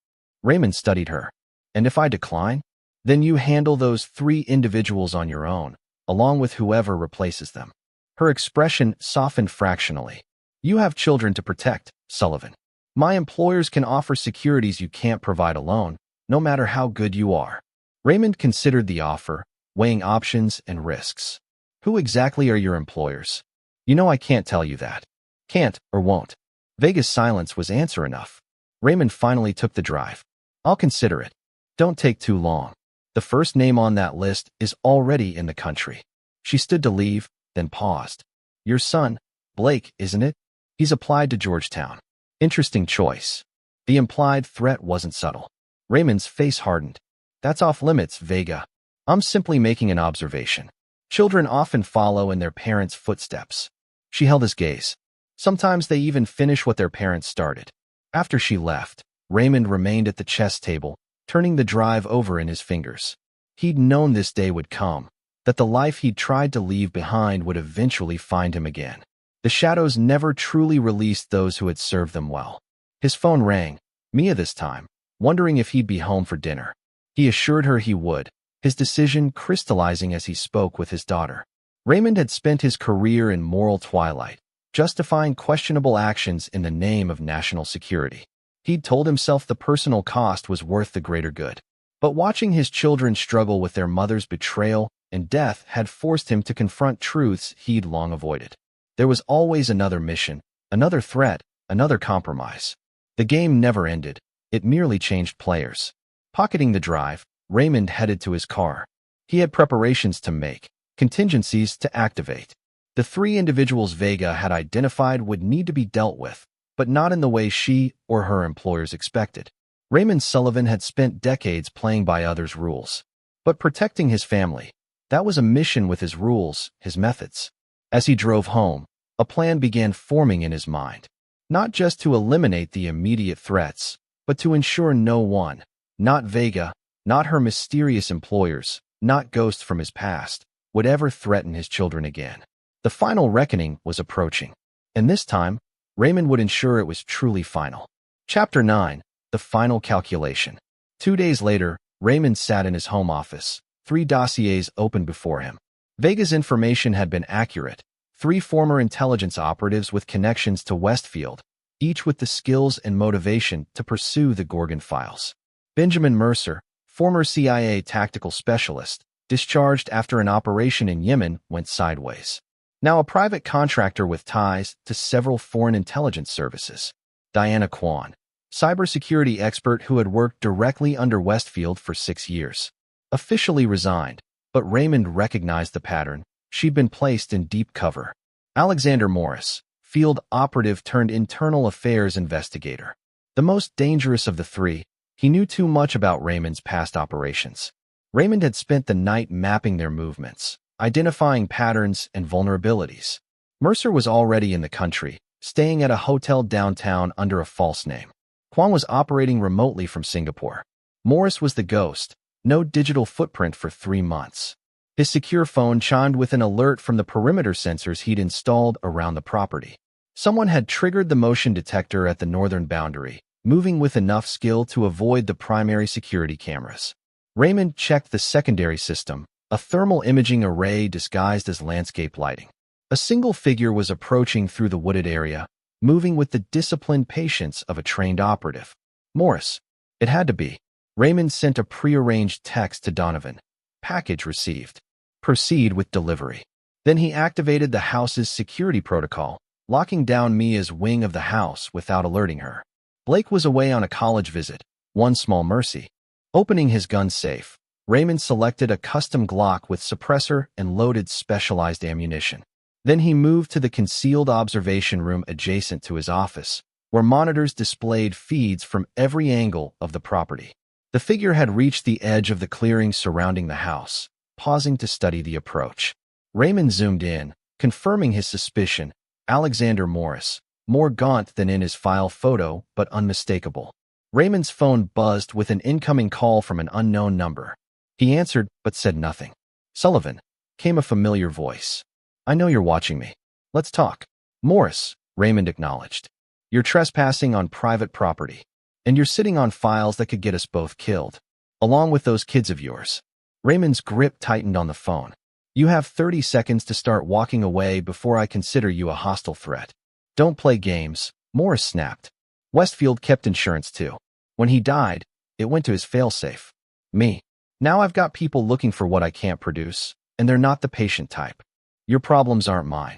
Raymond studied her. "And if I decline? Then you handle those 3 individuals on your own, along with whoever replaces them." Her expression softened fractionally. "You have children to protect, Sullivan. My employers can offer securities you can't provide alone, no matter how good you are." Raymond considered the offer, weighing options and risks. "Who exactly are your employers?" "You know I can't tell you that." "Can't or won't." Vega's silence was answer enough. Raymond finally took the drive. "I'll consider it. Don't take too long. The first name on that list is already in the country." She stood to leave, then paused. "Your son, Blake, isn't it? He's applied to Georgetown." "Interesting choice." The implied threat wasn't subtle. Raymond's face hardened. "That's off limits, Vega. I'm simply making an observation. Children often follow in their parents' footsteps." She held his gaze. "Sometimes they even finish what their parents started." After she left, Raymond remained at the chess table, turning the drive over in his fingers. He'd known this day would come, that the life he'd tried to leave behind would eventually find him again. The shadows never truly released those who had served them well. His phone rang, Mia this time, wondering if he'd be home for dinner. He assured her he would, his decision crystallizing as he spoke with his daughter. Raymond had spent his career in moral twilight, justifying questionable actions in the name of national security. He'd told himself the personal cost was worth the greater good. But watching his children struggle with their mother's betrayal and death had forced him to confront truths he'd long avoided. There was always another mission, another threat, another compromise. The game never ended. It merely changed players. Pocketing the drive, Raymond headed to his car. He had preparations to make, contingencies to activate. The 3 individuals Vega had identified would need to be dealt with, but not in the way she or her employers expected. Raymond Sullivan had spent decades playing by others' rules. But protecting his family, that was a mission with his rules, his methods. As he drove home, A plan began forming in his mind, not just to eliminate the immediate threats, but to ensure no one, not Vega, not her mysterious employers, not ghosts from his past, would ever threaten his children again. The final reckoning was approaching, and this time, Raymond would ensure it was truly final. Chapter 9. The Final Calculation. 2 days later, Raymond sat in his home office, 3 dossiers open before him. Vega's information had been accurate. 3 former intelligence operatives with connections to Westfield, each with the skills and motivation to pursue the Gorgon files. Benjamin Mercer, former CIA tactical specialist, discharged after an operation in Yemen went sideways. Now a private contractor with ties to several foreign intelligence services. Diana Kwan, cybersecurity expert who had worked directly under Westfield for 6 years. Officially resigned, but Raymond recognized the pattern. She'd been placed in deep cover. Alexander Morris, field operative turned internal affairs investigator. The most dangerous of the 3, he knew too much about Raymond's past operations. Raymond had spent the night mapping their movements, identifying patterns and vulnerabilities. Mercer was already in the country, staying at a hotel downtown under a false name. Kwan was operating remotely from Singapore. Morris was the ghost, no digital footprint for 3 months. His secure phone chimed with an alert from the perimeter sensors he'd installed around the property. Someone had triggered the motion detector at the northern boundary, moving with enough skill to avoid the primary security cameras. Raymond checked the secondary system, a thermal imaging array disguised as landscape lighting. A single figure was approaching through the wooded area, moving with the disciplined patience of a trained operative. Morris. It had to be. Raymond sent a prearranged text to Donovan. Package received. Proceed with delivery. Then he activated the house's security protocol, locking down Mia's wing of the house without alerting her. Blake was away on a college visit, one small mercy. Opening his gun safe, Raymond selected a custom Glock with suppressor and loaded specialized ammunition. Then he moved to the concealed observation room adjacent to his office, where monitors displayed feeds from every angle of the property. The figure had reached the edge of the clearing surrounding the house, pausing to study the approach. Raymond zoomed in, confirming his suspicion. Alexander Morris, more gaunt than in his file photo, but unmistakable. Raymond's phone buzzed with an incoming call from an unknown number. He answered, but said nothing. Sullivan, came a familiar voice. I know you're watching me. Let's talk. Morris, Raymond acknowledged. You're trespassing on private property, and you're sitting on files that could get us both killed, along with those kids of yours. Raymond's grip tightened on the phone. You have 30 seconds to start walking away before I consider you a hostile threat. Don't play games, Morris snapped. Westfield kept insurance too. When he died, it went to his failsafe. Me. Now I've got people looking for what I can't produce, and they're not the patient type. Your problems aren't mine.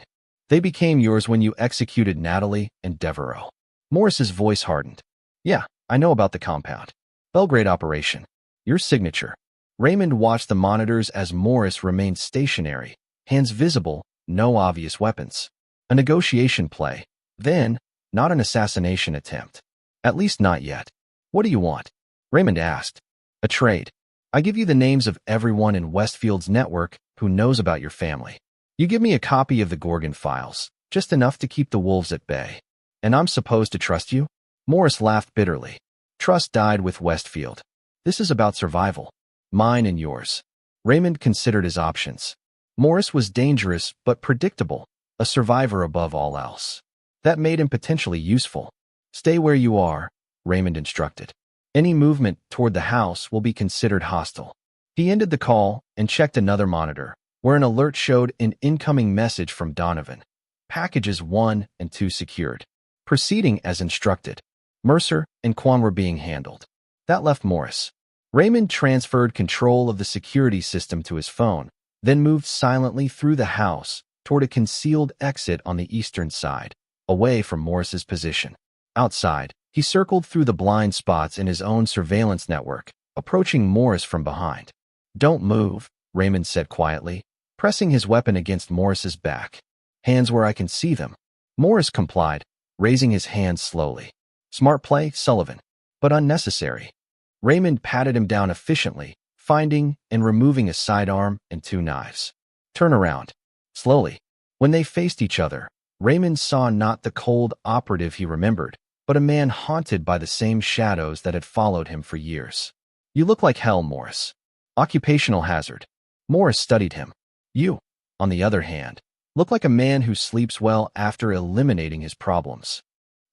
They became yours when you executed Natalie and Devereaux. Morris's voice hardened. Yeah, I know about the compound. Belgrade operation. Your signature. Raymond watched the monitors as Morris remained stationary, hands visible, no obvious weapons. A negotiation play. Then, not an assassination attempt. At least not yet. What do you want? Raymond asked. A trade. I give you the names of everyone in Westfield's network who knows about your family. You give me a copy of the Gorgon files, just enough to keep the wolves at bay. And I'm supposed to trust you? Morris laughed bitterly. Trust died with Westfield. This is about survival. Mine and yours. Raymond considered his options. Morris was dangerous but predictable, a survivor above all else. That made him potentially useful. Stay where you are, Raymond instructed. Any movement toward the house will be considered hostile. He ended the call and checked another monitor, where an alert showed an incoming message from Donovan. Packages 1 and 2 secured. Proceeding as instructed. Mercer and Kwan were being handled. That left Morris. Raymond transferred control of the security system to his phone, then moved silently through the house toward a concealed exit on the eastern side, away from Morris's position. Outside, he circled through the blind spots in his own surveillance network, approaching Morris from behind. Don't move, Raymond said quietly, pressing his weapon against Morris's back. Hands where I can see them. Morris complied, raising his hands slowly. Smart play, Sullivan, but unnecessary. Raymond patted him down efficiently, finding and removing a sidearm and 2 knives. Turn around. Slowly. When they faced each other, Raymond saw not the cold operative he remembered, but a man haunted by the same shadows that had followed him for years. You look like hell, Morris. Occupational hazard. Morris studied him. You, on the other hand, look like a man who sleeps well after eliminating his problems.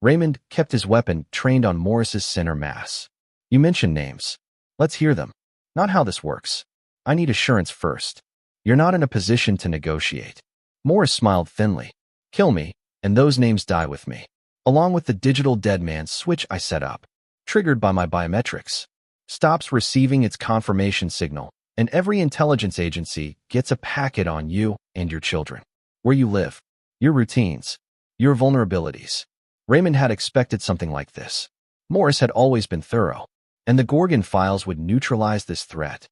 Raymond kept his weapon trained on Morris's center mass. You mentioned names. Let's hear them. Not how this works. I need assurance first. You're not in a position to negotiate. Morris smiled thinly. Kill me, and those names die with me, along with the digital dead man switch I set up, triggered by my biometrics. Stops receiving its confirmation signal, and every intelligence agency gets a packet on you and your children. Where you live, your routines, your vulnerabilities. Raymond had expected something like this. Morris had always been thorough, and the Gorgon files would neutralize this threat.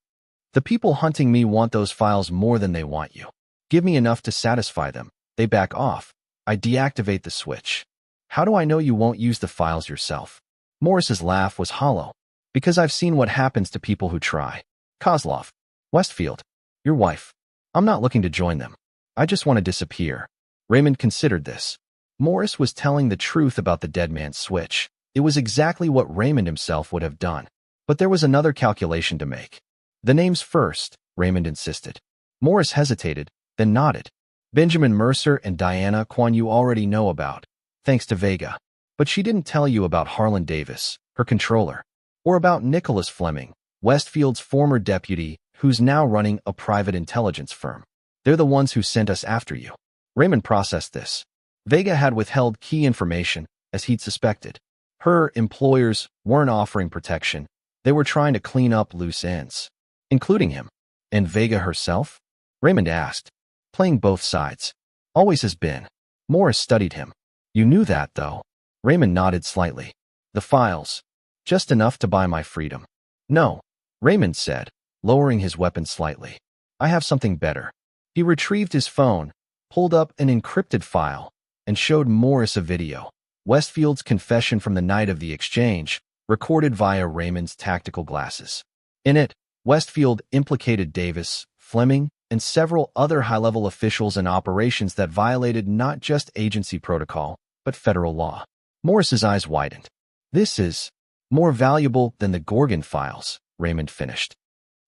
The people hunting me want those files more than they want you. Give me enough to satisfy them. They back off. I deactivate the switch. How do I know you won't use the files yourself? Morris's laugh was hollow. Because I've seen what happens to people who try. Kozlov, Westfield, your wife. I'm not looking to join them. I just want to disappear. Raymond considered this. Morris was telling the truth about the dead man's switch. It was exactly what Raymond himself would have done. But there was another calculation to make. The names first, Raymond insisted. Morris hesitated, then nodded. Benjamin Mercer and Diana Kwan you already know about, thanks to Vega. But she didn't tell you about Harlan Davis, her controller, or about Nicholas Fleming, Westfield's former deputy, who's now running a private intelligence firm. They're the ones who sent us after you. Raymond processed this. Vega had withheld key information, as he'd suspected. Her employers weren't offering protection. They were trying to clean up loose ends, including him. And Vega herself? Raymond asked. Playing both sides. Always has been. Morris studied him. You knew that, though. Raymond nodded slightly. The files. Just enough to buy my freedom. No, Raymond said, lowering his weapon slightly. I have something better. He retrieved his phone, pulled up an encrypted file, and showed Morris a video. Westfield's confession from the night of the exchange, recorded via Raymond's tactical glasses. In it, Westfield implicated Davis, Fleming, and several other high-level officials in operations that violated not just agency protocol, but federal law. Morris's eyes widened. This is more valuable than the Gorgon files, Raymond finished,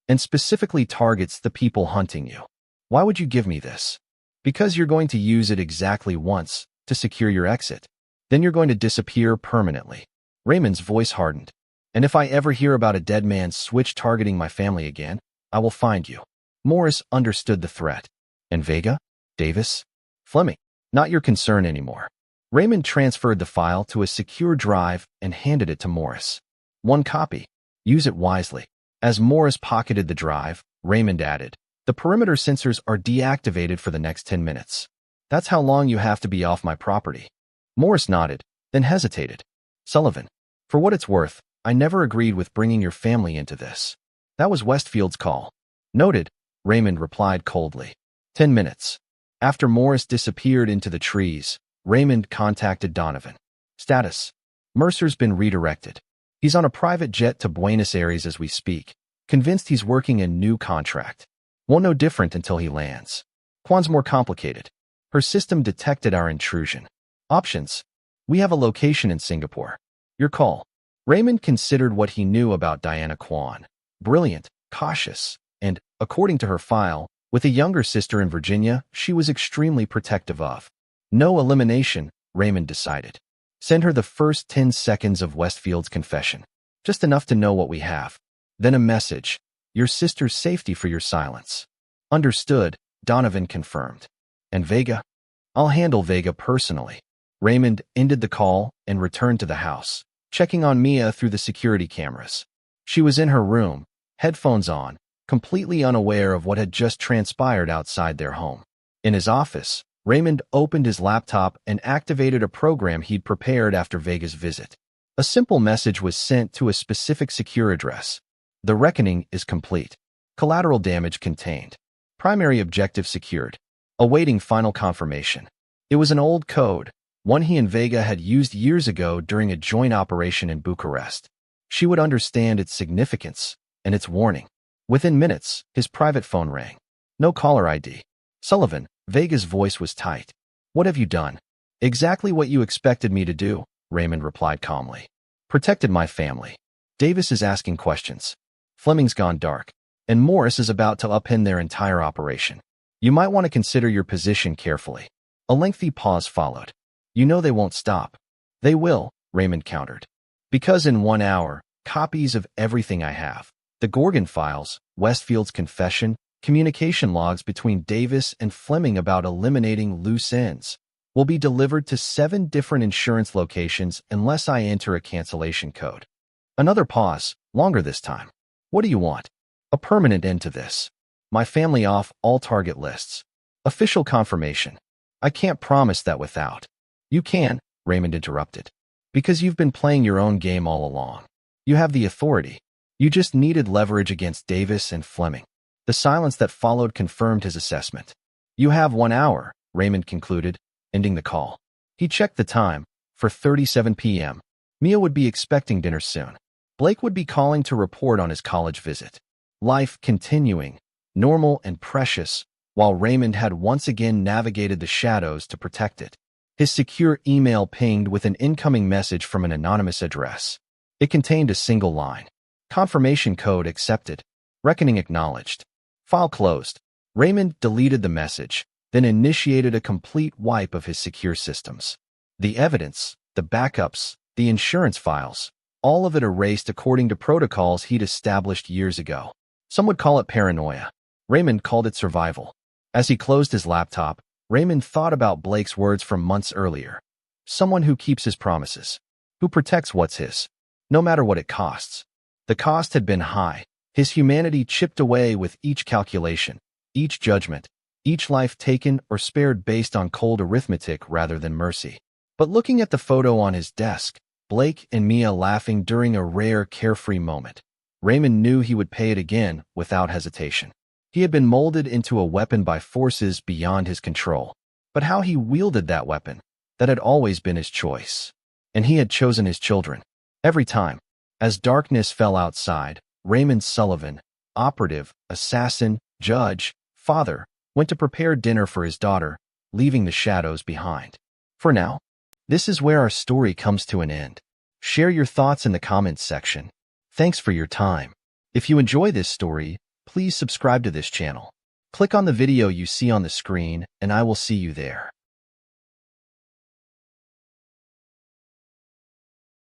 and specifically targets the people hunting you. Why would you give me this? Because you're going to use it exactly once to secure your exit. Then you're going to disappear permanently. Raymond's voice hardened. And if I ever hear about a dead man's switch targeting my family again, I will find you. Morris understood the threat. And Vega? Davis? Fleming? Not your concern anymore. Raymond transferred the file to a secure drive and handed it to Morris. One copy. Use it wisely. As Morris pocketed the drive, Raymond added, the perimeter sensors are deactivated for the next 10 minutes. That's how long you have to be off my property. Morris nodded, then hesitated. Sullivan, for what it's worth, I never agreed with bringing your family into this. That was Westfield's call. Noted, Raymond replied coldly. 10 minutes. After Morris disappeared into the trees, Raymond contacted Donovan. Status. Mercer's been redirected. He's on a private jet to Buenos Aires as we speak, convinced he's working a new contract. Won't know different until he lands. Kwan's more complicated. Her system detected our intrusion. Options. We have a location in Singapore. Your call. Raymond considered what he knew about Diana Kwan. Brilliant, cautious, and, according to her file, with a younger sister in Virginia, she was extremely protective of. No elimination, Raymond decided. Send her the first 10 seconds of Westfield's confession. Just enough to know what we have. Then a message. Your sister's safety for your silence. Understood, Donovan confirmed. And Vega? I'll handle Vega personally. Raymond ended the call and returned to the house, checking on Mia through the security cameras. She was in her room, headphones on, completely unaware of what had just transpired outside their home. In his office, Raymond opened his laptop and activated a program he'd prepared after Vega's visit. A simple message was sent to a specific secure address. The reckoning is complete. Collateral damage contained. Primary objective secured. Awaiting final confirmation. It was an old code, one he and Vega had used years ago during a joint operation in Bucharest. She would understand its significance and its warning. Within minutes, his private phone rang. No caller ID. Sullivan, Vega's voice was tight. What have you done? Exactly what you expected me to do, Raymond replied calmly. Protected my family. Davis is asking questions. Fleming's gone dark, and Morris is about to upend their entire operation. You might want to consider your position carefully. A lengthy pause followed. You know they won't stop. They will, Raymond countered. Because in 1 hour, copies of everything I have, the Gorgon files, Westfield's confession, communication logs between Davis and Fleming about eliminating loose ends, will be delivered to 7 different insurance locations unless I enter a cancellation code. Another pause, longer this time. What do you want? A permanent end to this. My family off all target lists. Official confirmation. I can't promise that without. You can, Raymond interrupted. Because you've been playing your own game all along. You have the authority. You just needed leverage against Davis and Fleming. The silence that followed confirmed his assessment. You have 1 hour, Raymond concluded, ending the call. He checked the time. For 37 p.m. Mia would be expecting dinner soon. Blake would be calling to report on his college visit. Life continuing, normal and precious, while Raymond had once again navigated the shadows to protect it. His secure email pinged with an incoming message from an anonymous address. It contained a single line. Confirmation code accepted. Reckoning acknowledged. File closed. Raymond deleted the message, then initiated a complete wipe of his secure systems. The evidence, the backups, the insurance files, all of it erased according to protocols he'd established years ago. Some would call it paranoia. Raymond called it survival. As he closed his laptop, Raymond thought about Blake's words from months earlier. Someone who keeps his promises, who protects what's his, no matter what it costs. The cost had been high, his humanity chipped away with each calculation, each judgment, each life taken or spared based on cold arithmetic rather than mercy. But looking at the photo on his desk, Blake and Mia laughing during a rare carefree moment, Raymond knew he would pay it again without hesitation. He had been molded into a weapon by forces beyond his control. But how he wielded that weapon, that had always been his choice. And he had chosen his children. Every time. As darkness fell outside, Raymond Sullivan, operative, assassin, judge, father, went to prepare dinner for his daughter, leaving the shadows behind. For now, this is where our story comes to an end. Share your thoughts in the comments section. Thanks for your time. If you enjoy this story, please subscribe to this channel. Click on the video you see on the screen, and I will see you there.